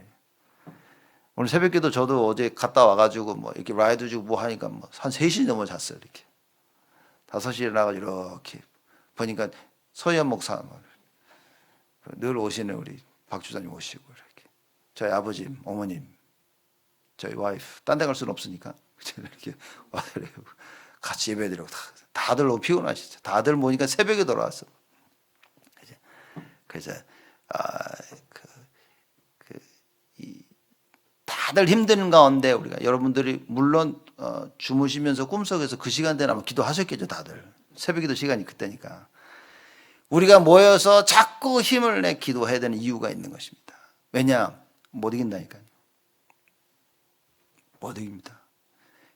오늘 새벽기도 저도 어제 갔다 와가지고 뭐 이렇게 라이드 주고 뭐 하니까 뭐 한 3시 넘어 잤어요. 이렇게 5시에 일어나가지고 이렇게 보니까 서희연 목사 늘 오시는 우리 박 주사님 오시고 이렇게 저희 아버지, 어머님, 저희 와이프 딴 데 갈 수는 없으니까 이렇게 같이 예배드리고 다들 너무 피곤하시죠. 다들 모니까 새벽에 돌아왔어. 그래서 다들 힘든 가운데 우리가 여러분들이 물론 주무시면서 꿈속에서 그 시간대는 아마 기도하셨겠죠. 다들 새벽기도 시간이 그때니까 우리가 모여서 자꾸 힘을 내 기도해야 되는 이유가 있는 것입니다. 왜냐? 못 이긴다니까요. 못 이깁니다.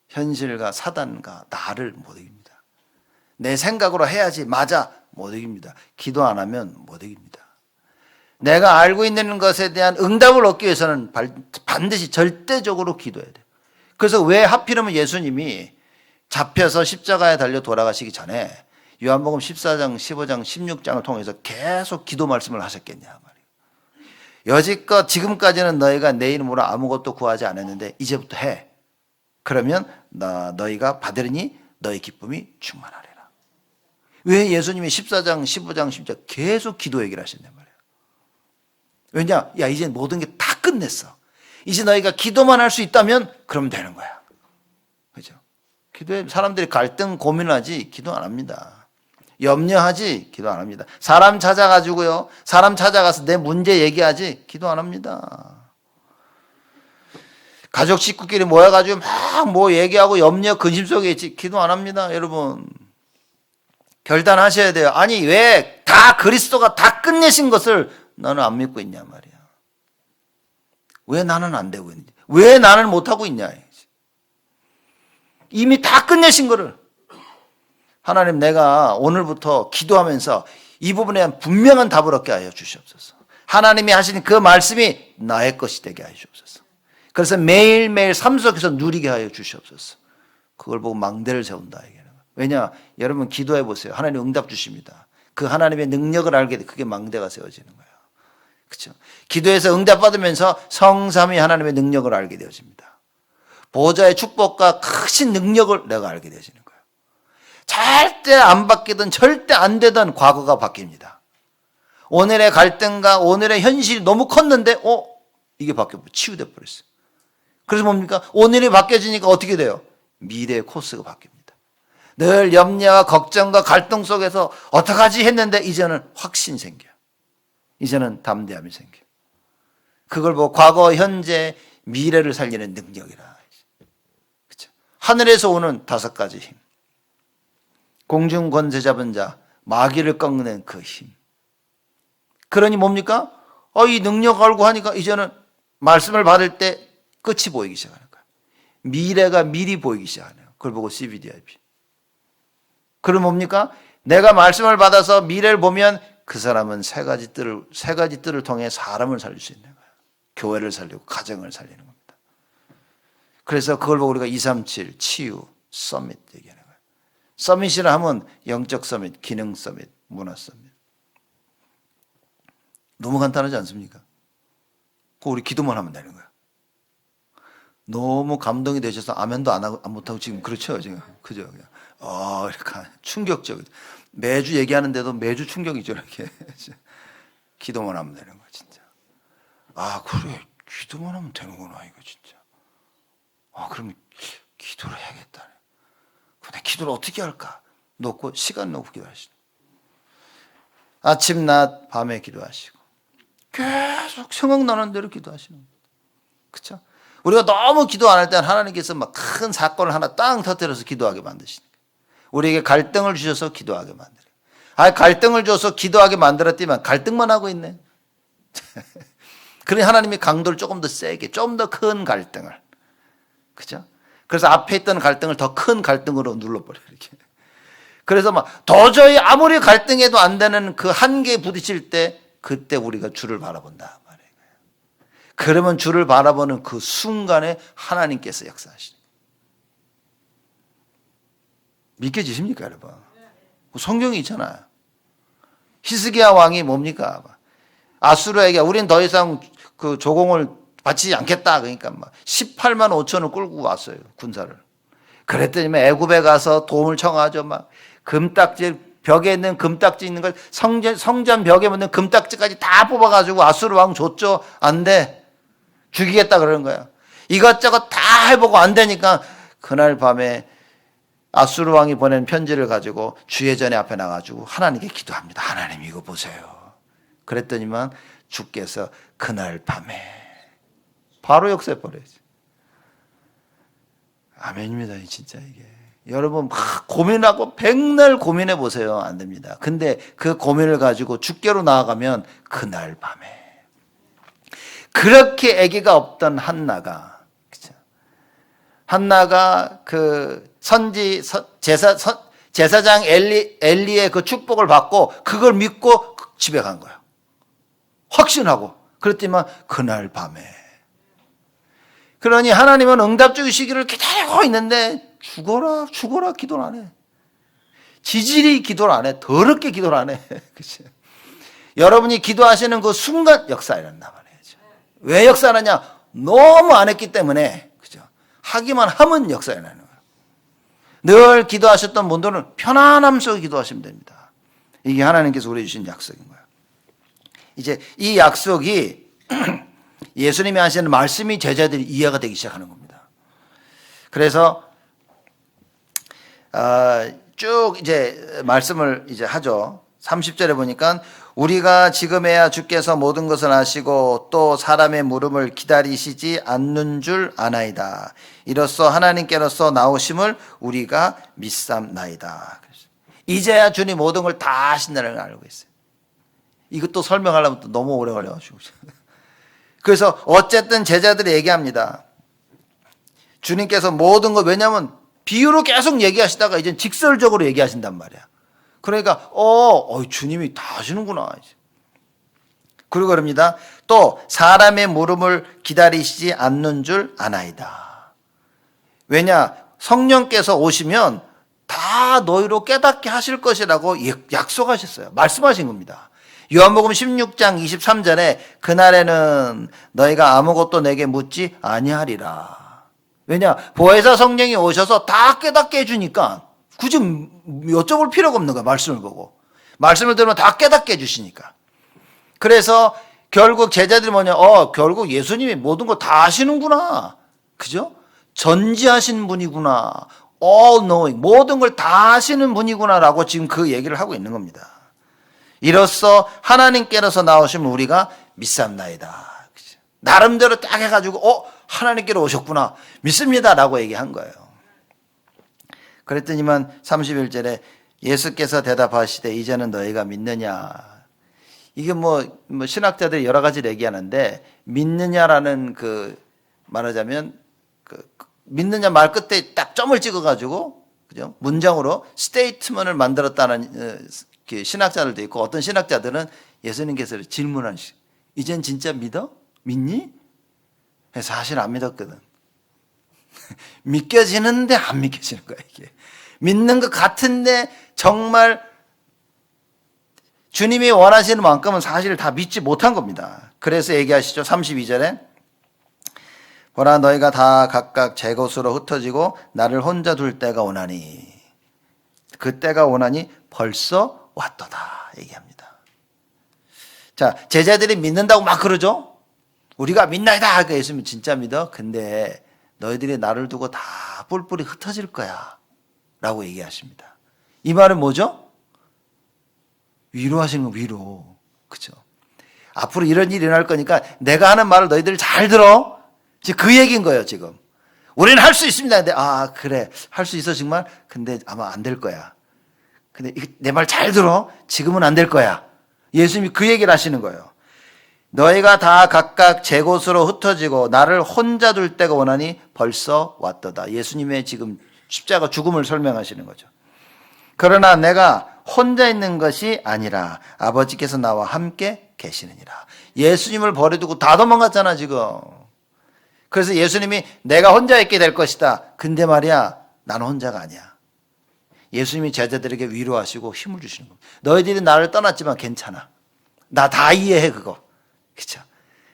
현실과 사단과 나를 못 이깁니다. 내 생각으로 해야지 맞아 못 이깁니다. 기도 안 하면 못 이깁니다. 내가 알고 있는 것에 대한 응답을 얻기 위해서는 반드시 절대적으로 기도해야 돼요. 그래서 왜 하필이면 예수님이 잡혀서 십자가에 달려 돌아가시기 전에 요한복음 14장, 15장, 16장을 통해서 계속 기도 말씀을 하셨겠냐 말이에요. 여지껏 지금까지는 너희가 내 이름으로 아무것도 구하지 않았는데 이제부터 해. 그러면 너희가 받으리니 너희 기쁨이 충만하리라. 왜 예수님이 14장, 15장, 16장 계속 기도 얘기를 하셨냔 말이에요. 왜냐? 야, 이제 모든 게 다 끝냈어. 이제 너희가 기도만 할 수 있다면 그러면 되는 거야. 그죠? 기도에 사람들이 갈등 고민하지 기도 안 합니다. 염려하지 기도 안 합니다. 사람 찾아가지고요. 사람 찾아가서 내 문제 얘기하지 기도 안 합니다. 가족 식구끼리 모여가지고 막 뭐 얘기하고 염려 근심 속에 있지 기도 안 합니다. 여러분 결단하셔야 돼요. 아니 왜 다 그리스도가 다 끝내신 것을 너는 안 믿고 있냐 말이야. 왜 나는 안 되고 있는지, 왜 나는 못하고 있냐. 이미 다 끝내신 거를. 하나님, 내가 오늘부터 기도하면서 이 부분에 대한 분명한 답을 얻게 하여 주시옵소서. 하나님이 하신 그 말씀이 나의 것이 되게 하여 주옵소서. 그래서 매일매일 삶 속에서 누리게 하여 주시옵소서. 그걸 보고 망대를 세운다. 왜냐? 여러분 기도해 보세요. 하나님 응답 주십니다. 그 하나님의 능력을 알게 돼. 그게 망대가 세워지는 거예요. 그렇죠? 기도해서 응답 받으면서 성삼위 하나님의 능력을 알게 되어집니다. 보호자의 축복과 크신 능력을 내가 알게 되어지는 거예요. 절대 안 바뀌든 절대 안 되던 과거가 바뀝니다. 오늘의 갈등과 오늘의 현실이 너무 컸는데 이게 바뀌어 치유돼 버렸어요. 그래서 뭡니까? 오늘이 바뀌어지니까 어떻게 돼요? 미래의 코스가 바뀝니다. 늘 염려와 걱정과 갈등 속에서 어떡하지 했는데 이제는 확신이 생겨요. 이제는 담대함이 생겨요. 그걸 보고 과거, 현재, 미래를 살리는 능력이라. 그렇죠? 하늘에서 오는 5가지 힘. 공중 권세 잡은 자, 마귀를 꺾는 그 힘. 그러니 뭡니까? 이 능력 알고 하니까 이제는 말씀을 받을 때 끝이 보이기 시작하는 거예요. 미래가 미리 보이기 시작하네요. 그걸 보고 CBDIP. 그럼 뭡니까? 내가 말씀을 받아서 미래를 보면 그 사람은 세 가지 뜰을 통해 사람을 살릴 수 있는 거예요. 교회를 살리고 가정을 살리는 겁니다. 그래서 그걸 보고 우리가 237 치유 서밋 얘기하는 거예요. 서밋이라 하면 영적 서밋, 기능 서밋, 문화 서밋. 너무 간단하지 않습니까? 그거 우리 기도만 하면 되는 거예요. 너무 감동이 되셔서 아멘도 안 못하고 지금 그렇죠 지금 그죠? 그냥 이렇게 충격적. 매주 얘기하는데도 매주 충격이죠 이렇게. 기도만 하면 되는 거야 진짜. 그래 기도만 하면 되는구나 이거 진짜. 그럼 기도를 해야겠다. 근데 기도를 어떻게 할까? 놓고 시간 놓고 기도하시는. 아침 낮 밤에 기도하시고 계속 생각나는 대로 기도하시는 거예요. 그렇죠? 우리가 너무 기도 안 할 때는 하나님께서 막 큰 사건을 하나 땅 터뜨려서 기도하게 만드시는 거예요. 우리에게 갈등을 주셔서 기도하게 만들어요. 갈등을 줘서 기도하게 만들었지만 갈등만 하고 있네. 그러니 하나님이 강도를 조금 더 세게, 좀 더 큰 갈등을. 그죠? 그래서 앞에 있던 갈등을 더 큰 갈등으로 눌러버려요. 이렇게. 그래서 막 도저히 아무리 갈등해도 안 되는 그 한계에 부딪힐 때 그때 우리가 주를 바라본다 말이에요. 그러면 주를 바라보는 그 순간에 하나님께서 역사하시는 거예요. 믿겨지십니까 여러분? 성경이 있잖아요. 히스기야 왕이 뭡니까? 아수르에게 우린 더 이상 그 조공을 바치지 않겠다. 그러니까 막 18만 5천을 끌고 왔어요. 군사를. 그랬더니 애굽에 가서 도움을 청하죠. 막 금딱지 벽에 있는 금딱지 있는 걸 성전 벽에 붙는 금딱지까지 다 뽑아가지고 아수르 왕 줬죠. 안 돼. 죽이겠다 그러는 거야. 이것저것 다 해보고 안 되니까 그날 밤에 아수르 왕이 보낸 편지를 가지고 주의 전에 앞에 나가지고 하나님께 기도합니다. 하나님 이거 보세요. 그랬더니만 주께서 그날 밤에 바로 역사해버려야지. 아멘입니다. 진짜 이게. 여러분 막 고민하고 백날 고민해 보세요. 안 됩니다. 근데 그 고민을 가지고 주께로 나아가면 그날 밤에 그렇게 아기가 없던 한나가, 그쵸? 한나가 그 제사장 엘리의 그 축복을 받고 그걸 믿고 집에 간 거예요. 확신하고. 그랬더니만 그날 밤에. 그러니 하나님은 응답 주시기를 기다리고 있는데 죽어라 기도를 안 해. 지질이 기도를 안 해. 더럽게 기도를 안 해. 그치? 여러분이 기도하시는 그 순간 역사 일어난단 말이에요. 왜 역사하느냐? 너무 안 했기 때문에. 그죠? 하기만 하면 역사 일어나는 거예요. 늘 기도하셨던 분들은 편안함 속에 기도하시면 됩니다. 이게 하나님께서 우리 주신 약속인 거예요. 이제 이 약속이 예수님이 하시는 말씀이 제자들이 이해가 되기 시작하는 겁니다. 그래서 쭉 이제 말씀을 이제 하죠. 30절에 보니까 우리가 지금에야 주께서 모든 것을 아시고 또 사람의 물음을 기다리시지 않는 줄 아나이다. 이로써 하나님께로서 나오심을 우리가 믿삼나이다. 이제야 주님 모든 걸 다 하신다는 걸 알고 있어요. 이것도 설명하려면 또 너무 오래 걸려가지고. 그래서 어쨌든 제자들이 얘기합니다. 주님께서 모든 것, 왜냐하면 비유로 계속 얘기하시다가 이제 직설적으로 얘기하신단 말이야. 그러니까 주님이 다 하시는구나. 그리고 그럽니다. 또 사람의 물음을 기다리시지 않는 줄 아나이다. 왜냐? 성령께서 오시면 다 너희로 깨닫게 하실 것이라고 약속하셨어요. 말씀하신 겁니다. 요한복음 16장 23절에 그날에는 너희가 아무것도 내게 묻지 아니하리라. 왜냐? 보혜사 성령이 오셔서 다 깨닫게 해주니까 굳이 여쭤볼 필요가 없는 거야. 말씀을 보고. 말씀을 들으면 다 깨닫게 해주시니까. 그래서 결국 제자들이 뭐냐? 결국 예수님이 모든 거 다 아시는구나. 그죠? 전지하신 분이구나. All knowing. 모든 걸 다 아시는 분이구나라고 지금 그 얘기를 하고 있는 겁니다. 이로써 하나님께로서 나오시면 우리가 믿사옵나이다. 그죠? 나름대로 딱 해가지고 하나님께로 오셨구나. 믿습니다라고 얘기한 거예요. 그랬더니만 31절에 예수께서 대답하시되 이제는 너희가 믿느냐. 이게 신학자들이 여러 가지를 얘기하는데 믿느냐라는 말하자면 믿느냐 말 끝에 딱 점을 찍어가지고 그죠? 문장으로 스테이트먼을 만들었다는 신학자들도 있고 어떤 신학자들은 예수님께서 질문하시 이젠 진짜 믿어? 믿니? 사실 안 믿었거든. 믿겨지는데 안 믿겨지는 거야 이게. 믿는 것 같은데 정말 주님이 원하시는 만큼은 사실 다 믿지 못한 겁니다. 그래서 얘기하시죠. 32절에 보라 너희가 다 각각 제 곳으로 흩어지고 나를 혼자 둘 때가 오나니 그 때가 오나니 벌써 왔도다 얘기합니다. 자, 제자들이 믿는다고 막 그러죠. 우리가 믿나이다. 예수님 진짜 믿어. 근데 너희들이 나를 두고 다 뿔뿔이 흩어질 거야 라고 얘기하십니다. 이 말은 뭐죠? 위로하시는 거 위로. 그죠? 앞으로 이런 일이 일어날 거니까 내가 하는 말을 너희들 잘 들어. 지금 그 얘기인 거예요 지금. 우리는 할 수 있습니다. 근데 그래 할 수 있어 정말. 근데 아마 안 될 거야. 근데 내 말 잘 들어. 지금은 안 될 거야. 예수님이 그 얘기를 하시는 거예요. 너희가 다 각각 제 곳으로 흩어지고 나를 혼자 둘 때가 오나니 벌써 왔도다. 예수님의 지금 십자가 죽음을 설명하시는 거죠. 그러나 내가 혼자 있는 것이 아니라 아버지께서 나와 함께 계시느니라. 예수님을 버려두고 다 도망갔잖아 지금. 그래서 예수님이 내가 혼자 있게 될 것이다. 근데 말이야 나는 혼자가 아니야. 예수님이 제자들에게 위로하시고 힘을 주시는 겁니다. 너희들이 나를 떠났지만 괜찮아. 나 다 이해해 그거. 그렇죠?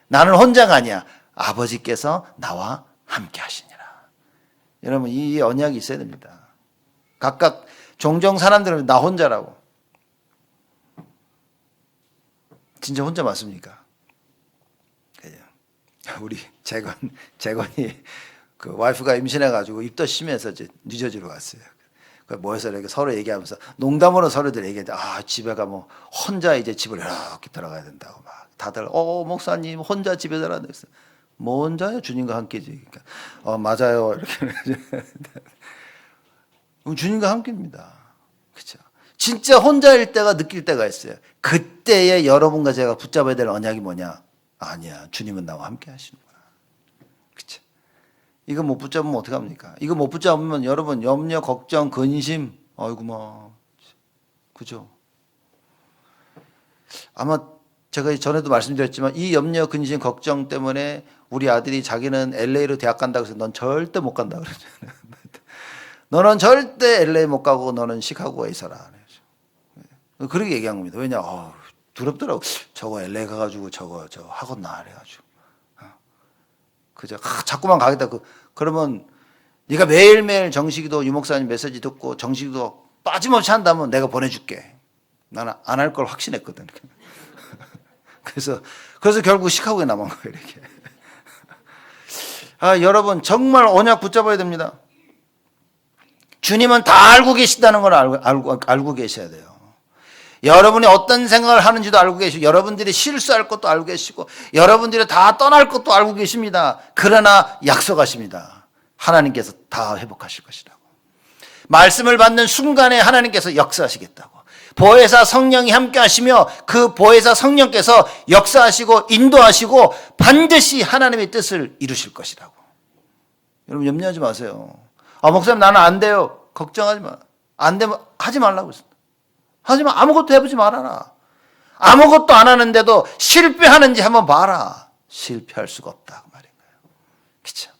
나는 혼자가 아니야. 아버지께서 나와 함께 하시니라. 여러분 이 언약이 있어야 됩니다. 각각 종종 사람들은 나 혼자라고. 진짜 혼자 맞습니까? 우리 재건이 그 와이프가 임신해가지고 입덧 심해서 이제 뉴저지로 갔어요. 모여서 이렇게 서로 얘기하면서 농담으로 서로들 얘기했는데 집에 가면 혼자 이제 집을 이렇게 들어가야 된다고 막 다들 목사님 혼자 집에 들어가야 돼. 뭐 혼자요? 주님과 함께지. 그러니까 맞아요. 이렇게 주님과 함께입니다. 그렇죠? 진짜 혼자일 때가 느낄 때가 있어요. 그때에 여러분과 제가 붙잡아야 될 언약이 뭐냐? 아니야. 주님은 나와 함께 하시는 거야. 그렇죠? 이거 못 붙잡으면 어떡합니까? 이거 못 붙잡으면 여러분 염려, 걱정, 근심, 아이고 그죠? 아마 제가 전에도 말씀드렸지만 이 염려, 근심, 걱정 때문에 우리 아들이 자기는 LA로 대학 간다고 해서 넌 절대 못 간다 그러잖아요. 너는 절대 LA 못 가고 너는 시카고에 있어라. 그렇게 얘기한 겁니다. 왜냐? 두렵더라고. 저거 LA 가가지고 저거 하겠나 그래가지고. 그죠? 자꾸만 가겠다. 그러면 네가 매일매일 정식기도 유목사님 메시지 듣고 정식기도 빠짐없이 한다면 내가 보내줄게. 나는 안 할 걸 확신했거든. 그래서 결국 시카고에 남은 거예요. 이렇게. 여러분 정말 언약 붙잡아야 됩니다. 주님은 다 알고 계신다는 걸 알고 계셔야 돼요. 여러분이 어떤 생각을 하는지도 알고 계시고 여러분들이 실수할 것도 알고 계시고 여러분들이 다 떠날 것도 알고 계십니다. 그러나 약속하십니다. 하나님께서 다 회복하실 것이라고. 말씀을 받는 순간에 하나님께서 역사하시겠다고. 보혜사 성령이 함께 하시며 그 보혜사 성령께서 역사하시고 인도하시고 반드시 하나님의 뜻을 이루실 것이라고. 여러분 염려하지 마세요. 목사님 나는 안 돼요. 걱정하지 마. 안 되면 하지 말라고 했습니다. 하지만 아무것도 해보지 말아라. 아무것도 안 하는데도 실패하는지 한번 봐라. 실패할 수가 없다 그 말인 거예요. 그렇죠?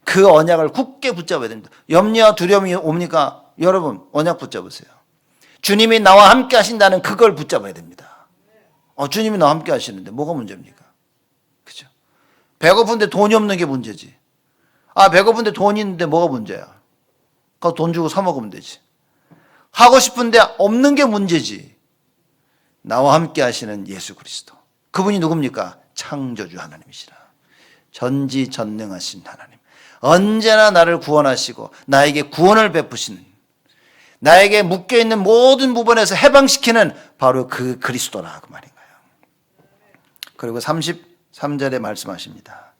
그 언약을 굳게 붙잡아야 됩니다. 염려와 두려움이 옵니까? 여러분 언약 붙잡으세요. 주님이 나와 함께 하신다는 그걸 붙잡아야 됩니다. 주님이 나와 함께 하시는데 뭐가 문제입니까? 그렇죠? 배고픈데 돈이 없는 게 문제지. 배고픈데 돈이 있는데 뭐가 문제야? 돈 주고 사 먹으면 되지. 하고 싶은데 없는 게 문제지. 나와 함께 하시는 예수 그리스도. 그분이 누굽니까? 창조주 하나님이시라. 전지전능하신 하나님. 언제나 나를 구원하시고 나에게 구원을 베푸시는, 나에게 묶여있는 모든 부분에서 해방시키는 바로 그 그리스도라 그 말인 거예요. 그리고 33절에 말씀하십니다.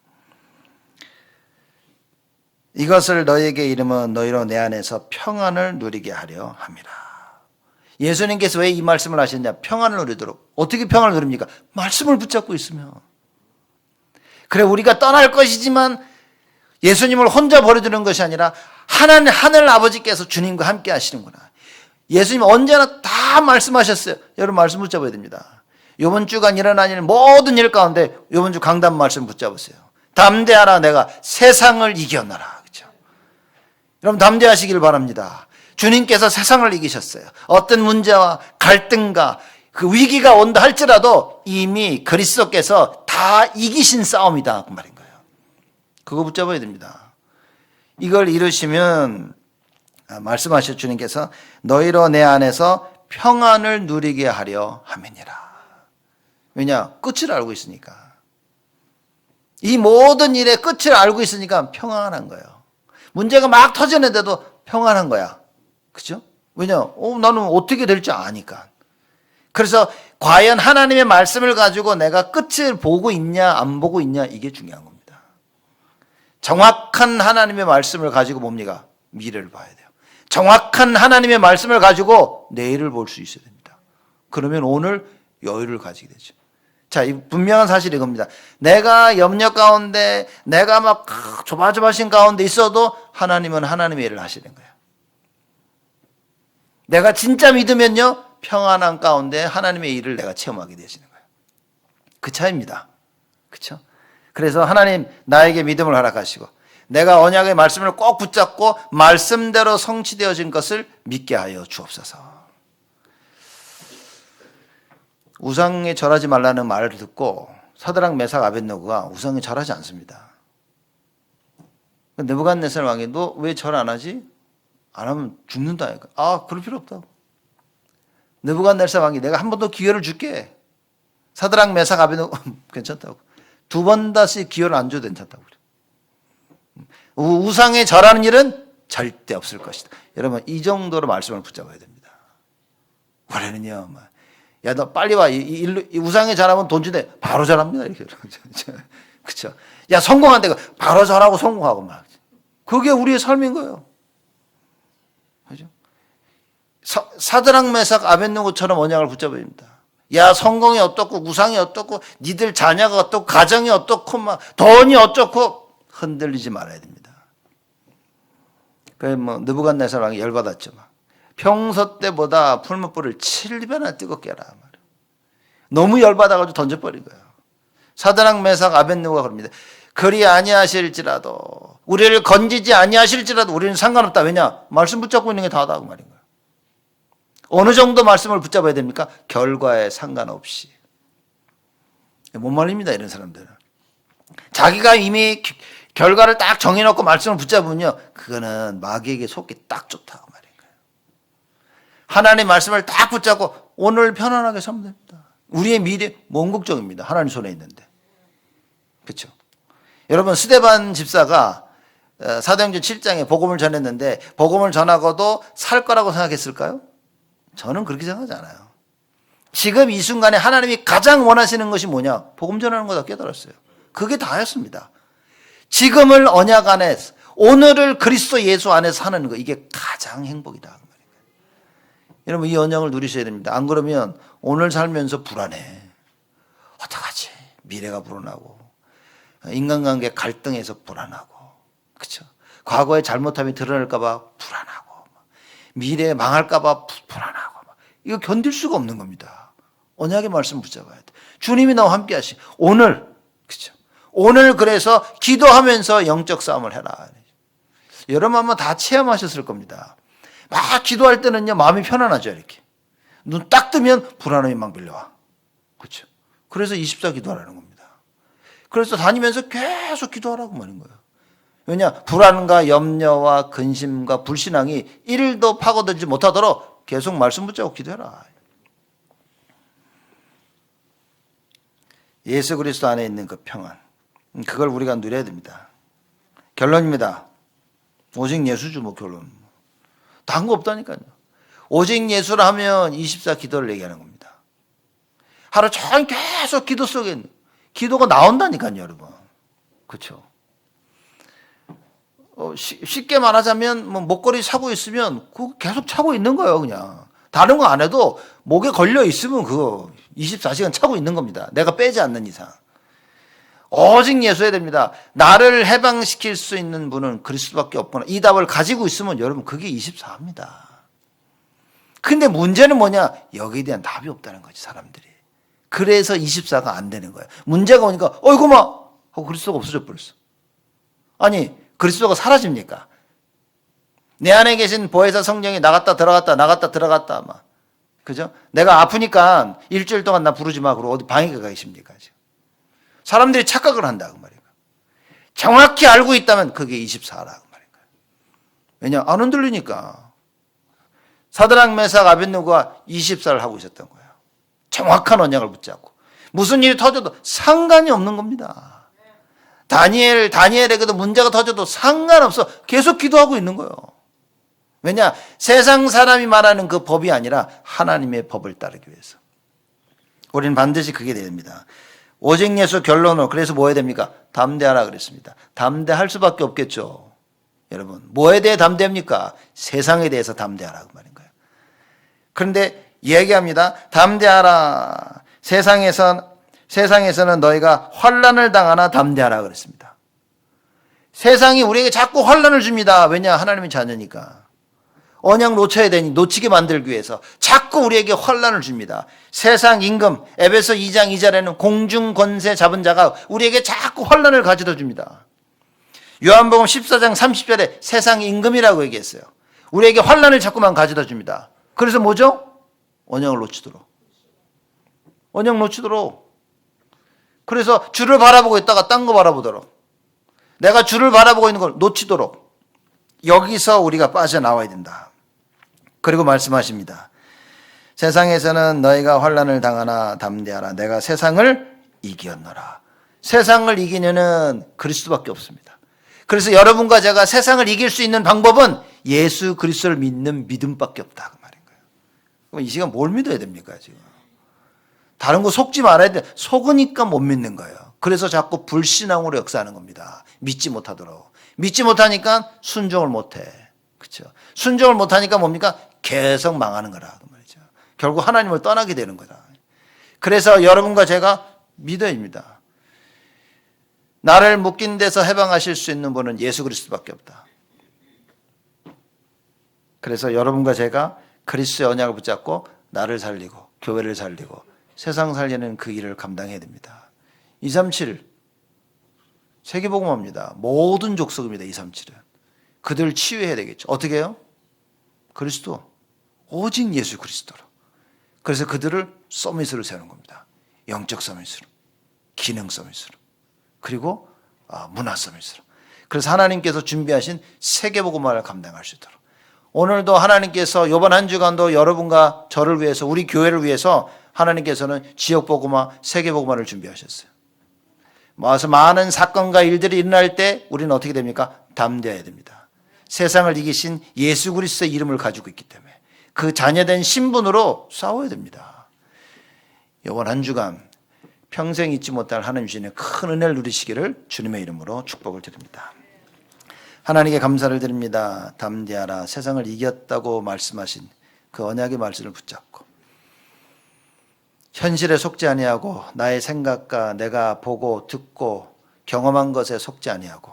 이것을 너희에게 이르면 너희로 내 안에서 평안을 누리게 하려 함이라. 예수님께서 왜 이 말씀을 하셨냐? 평안을 누리도록. 어떻게 평안을 누립니까? 말씀을 붙잡고 있으면. 그래 우리가 떠날 것이지만 예수님을 혼자 버려두는 것이 아니라 하늘 아버지께서 주님과 함께 하시는구나. 예수님 언제나 다 말씀하셨어요. 여러분 말씀 붙잡아야 됩니다. 이번 주간 일어난 일 모든 일 가운데 이번 주 강단 말씀 붙잡으세요. 담대하라 내가 세상을 이겨나라. 그렇죠? 여러분 담대하시길 바랍니다. 주님께서 세상을 이기셨어요. 어떤 문제와 갈등과 그 위기가 온다 할지라도 이미 그리스도께서 다 이기신 싸움이다 그 말인 거예요. 그거 붙잡아야 됩니다. 이걸 이루시면 말씀하셨 주님께서 너희로 내 안에서 평안을 누리게 하려 함이니라. 왜냐? 끝을 알고 있으니까. 이 모든 일의 끝을 알고 있으니까 평안한 거예요. 문제가 막 터지는데도 평안한 거야. 그죠? 왜냐? 나는 어떻게 될지 아니까. 그래서 과연 하나님의 말씀을 가지고 내가 끝을 보고 있냐 안 보고 있냐 이게 중요한 겁니다. 정확한 하나님의 말씀을 가지고 뭡니까? 미래를 봐야 돼요. 정확한 하나님의 말씀을 가지고 내일을 볼 수 있어야 됩니다. 그러면 오늘 여유를 가지게 되죠. 자, 이 분명한 사실이 이겁니다. 내가 염려 가운데, 내가 막 조바조바신 가운데 있어도 하나님은 하나님의 일을 하시는 거예요. 내가 진짜 믿으면요, 평안한 가운데 하나님의 일을 내가 체험하게 되시는 거예요. 그 차이입니다. 그렇죠? 그래서 하나님 나에게 믿음을 허락하시고 내가 언약의 말씀을 꼭 붙잡고 말씀대로 성취되어진 것을 믿게 하여 주옵소서. 우상에 절하지 말라는 말을 듣고 사드락 메삭 아벳느고가 우상에 절하지 않습니다. 느부갓네살 왕이 너 왜 절 안 하지? 안 하면 죽는다. 그럴 필요 없다고. 느부갓네살 왕이 내가 한 번 더 기회를 줄게. 사드락 메삭 아벳느고 괜찮다고. 두 번 다시 기회를 안 줘도 괜찮다고. 우상에 절하는 일은 절대 없을 것이다. 여러분 이 정도로 말씀을 붙잡아야 됩니다. 원래는요. 야, 너 빨리 와. 이 우상에 잘하면 돈 주네. 바로 잘합니다. 이렇게. 그쵸. 야, 성공한대. 바로 잘하고 성공하고 막. 그게 우리의 삶인 거예요. 그죠? 사드락 메삭 아벳느고처럼 언약을 붙잡아야 됩니다. 야, 성공이 어떻고, 우상이 어떻고, 니들 자녀가 어떻고, 가정이 어떻고, 막, 돈이 어떻고, 흔들리지 말아야 됩니다. 그래, 느부갓네살 왕이 열받았죠. 막. 평소 때보다 풀무불을 7배나 뜨겁게 하라. 너무 열받아가지고 던져버린 거예요. 사드락 메삭 아벳느고가 그럽니다. 그리 아니하실지라도 우리를 건지지 아니하실지라도 우리는 상관없다. 왜냐? 말씀 붙잡고 있는 게 다다 그 말인 거예요. 어느 정도 말씀을 붙잡아야 됩니까? 결과에 상관없이. 못 말립니다. 이런 사람들은. 자기가 이미 결과를 딱 정해놓고 말씀을 붙잡으면요. 그거는 마귀에게 속기 딱 좋다. 하나님의 말씀을 딱 붙잡고 오늘 편안하게 살면 됩니다. 우리의 미래 먼 걱정입니다. 하나님 손에 있는데. 그렇죠? 여러분 스데반 집사가 사도행전 7장에 복음을 전했는데 복음을 전하고도 살 거라고 생각했을까요? 저는 그렇게 생각하지 않아요. 지금 이 순간에 하나님이 가장 원하시는 것이 뭐냐? 복음 전하는 거다 깨달았어요. 그게 다였습니다. 지금을 언약 안에 오늘을 그리스도 예수 안에서 사는 거 이게 가장 행복이다. 여러분 이 언약을 누리셔야 됩니다. 안 그러면 오늘 살면서 불안해. 어떡하지? 미래가 불안하고 인간관계 갈등에서 불안하고 그렇죠? 과거에 잘못함이 드러날까 봐 불안하고 미래에 망할까 봐 불안하고 이거 견딜 수가 없는 겁니다. 언약의 말씀 붙잡아야 돼. 주님이 나와 함께 하시. 오늘, 그죠? 오늘 그래서 기도하면서 영적 싸움을 해라. 여러분 아마 다 체험하셨을 겁니다. 막 기도할 때는요, 마음이 편안하죠, 이렇게. 눈 딱 뜨면 불안함이 막 밀려와. 그렇죠? 그래서 24 기도하라는 겁니다. 그래서 다니면서 계속 기도하라고 말인 거예요. 왜냐? 불안과 염려와 근심과 불신앙이 1도 파고들지 못하도록 계속 말씀 붙잡고 기도해라. 예수 그리스도 안에 있는 그 평안, 그걸 우리가 누려야 됩니다. 결론입니다. 오직 예수죠, 뭐 결론. 다른 거 없다니까요. 오직 예수를 하면 24 기도를 얘기하는 겁니다. 하루 종일 계속 기도 속에 기도가 나온다니까요, 여러분. 그렇죠? 쉽게 말하자면 뭐 목걸이 차고 있으면 그거 계속 차고 있는 거예요, 그냥. 다른 거 안 해도 목에 걸려 있으면 그거 24시간 차고 있는 겁니다. 내가 빼지 않는 이상. 오직 예수 해야 됩니다. 나를 해방시킬 수 있는 분은 그리스도밖에 없구나. 이 답을 가지고 있으면 여러분 그게 24입니다. 근데 문제는 뭐냐? 여기에 대한 답이 없다는 거지, 사람들이. 그래서 24가 안 되는 거예요. 문제가 오니까 어이구마 하고 그리스도가 없어져 버렸어. 아니, 그리스도가 사라집니까? 내 안에 계신 보혜사 성령이 나갔다 들어갔다 나갔다 들어갔다 막. 그죠? 내가 아프니까 일주일 동안 나 부르지 마. 그러고 어디 방에 가 계십니까? 지금. 사람들이 착각을 한다고 말이에요. 정확히 알고 있다면 그게 24라고 말이에요. 왜냐? 안 흔들리니까. 사드락 메삭 아벳느고가 24를 하고 있었던 거예요. 정확한 언약을 붙잡고. 무슨 일이 터져도 상관이 없는 겁니다. 다니엘에게도 문제가 터져도 상관없어. 계속 기도하고 있는 거예요. 왜냐? 세상 사람이 말하는 그 법이 아니라 하나님의 법을 따르기 위해서. 우리는 반드시 그게 됩니다. 오직 예수 결론으로. 그래서 뭐 해야 됩니까? 담대하라 그랬습니다. 담대할 수밖에 없겠죠. 여러분, 뭐에 대해 담대합니까? 세상에 대해서 담대하라고 말인 거예요. 그런데 얘기합니다. 담대하라. 세상에서는 너희가 환난을 당하나 담대하라 그랬습니다. 세상이 우리에게 자꾸 환난을 줍니다. 왜냐? 하나님의 자녀니까. 언약 놓쳐야 되니 놓치게 만들기 위해서 자꾸 우리에게 환난을 줍니다. 세상 임금, 에베소 2장 2절에는 공중 권세 잡은 자가 우리에게 자꾸 환난을 가져다 줍니다. 요한복음 14장 30절에 세상 임금이라고 얘기했어요. 우리에게 환난을 자꾸만 가져다 줍니다. 그래서 뭐죠? 언약을 놓치도록. 언약 놓치도록. 그래서 주를 바라보고 있다가 딴 거 바라보도록. 내가 주를 바라보고 있는 걸 놓치도록. 여기서 우리가 빠져나와야 된다. 그리고 말씀하십니다. 세상에서는 너희가 환난을 당하나 담대하라. 내가 세상을 이겼노라. 세상을 이기려는 그리스도밖에 없습니다. 그래서 여러분과 제가 세상을 이길 수 있는 방법은 예수 그리스도를 믿는 믿음밖에 없다. 그 말인 거예요. 그럼 이 시간 뭘 믿어야 됩니까, 지금? 다른 거 속지 말아야 돼. 속으니까 못 믿는 거예요. 그래서 자꾸 불신앙으로 역사하는 겁니다. 믿지 못하도록. 믿지 못하니까 순종을 못해. 그렇죠? 순종을 못하니까 뭡니까? 계속 망하는 거라 그 말이죠. 결국 하나님을 떠나게 되는 거다. 그래서 여러분과 제가 믿어야 합니다. 나를 묶인 데서 해방하실 수 있는 분은 예수 그리스도밖에 없다. 그래서 여러분과 제가 그리스도의 언약을 붙잡고 나를 살리고 교회를 살리고 세상 살리는 그 일을 감당해야 됩니다. 237 세계복음화입니다. 모든 족속입니다. 237은. 그들 치유해야 되겠죠. 어떻게 해요? 그리스도. 오직 예수 그리스도로. 그래서 그들을 서밋으로 세우는 겁니다. 영적 서밋으로. 기능 서밋으로. 그리고 문화 서밋으로. 그래서 하나님께서 준비하신 세계복음화를 감당할 수 있도록. 오늘도 하나님께서 이번 한 주간도 여러분과 저를 위해서 우리 교회를 위해서 하나님께서는 지역복음화, 세계복음화를 준비하셨어요. 모아서 많은 사건과 일들이 일어날 때 우리는 어떻게 됩니까? 담대해야 됩니다. 세상을 이기신 예수 그리스도의 이름을 가지고 있기 때문에 그 자녀된 신분으로 싸워야 됩니다. 이번 한 주간 평생 잊지 못할 하나님 주신의 큰 은혜를 누리시기를 주님의 이름으로 축복을 드립니다. 하나님께 감사를 드립니다. 담대하라. 세상을 이겼다고 말씀하신 그 언약의 말씀을 붙잡고 현실에 속지 아니하고 나의 생각과 내가 보고 듣고 경험한 것에 속지 아니하고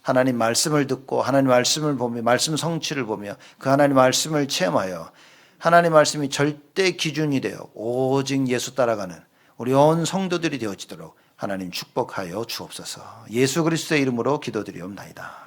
하나님 말씀을 듣고 하나님 말씀을 보며 말씀 성취를 보며 그 하나님 말씀을 체험하여 하나님 말씀이 절대 기준이 되어 오직 예수 따라가는 우리 온 성도들이 되어지도록 하나님 축복하여 주옵소서. 예수 그리스도의 이름으로 기도드리옵나이다.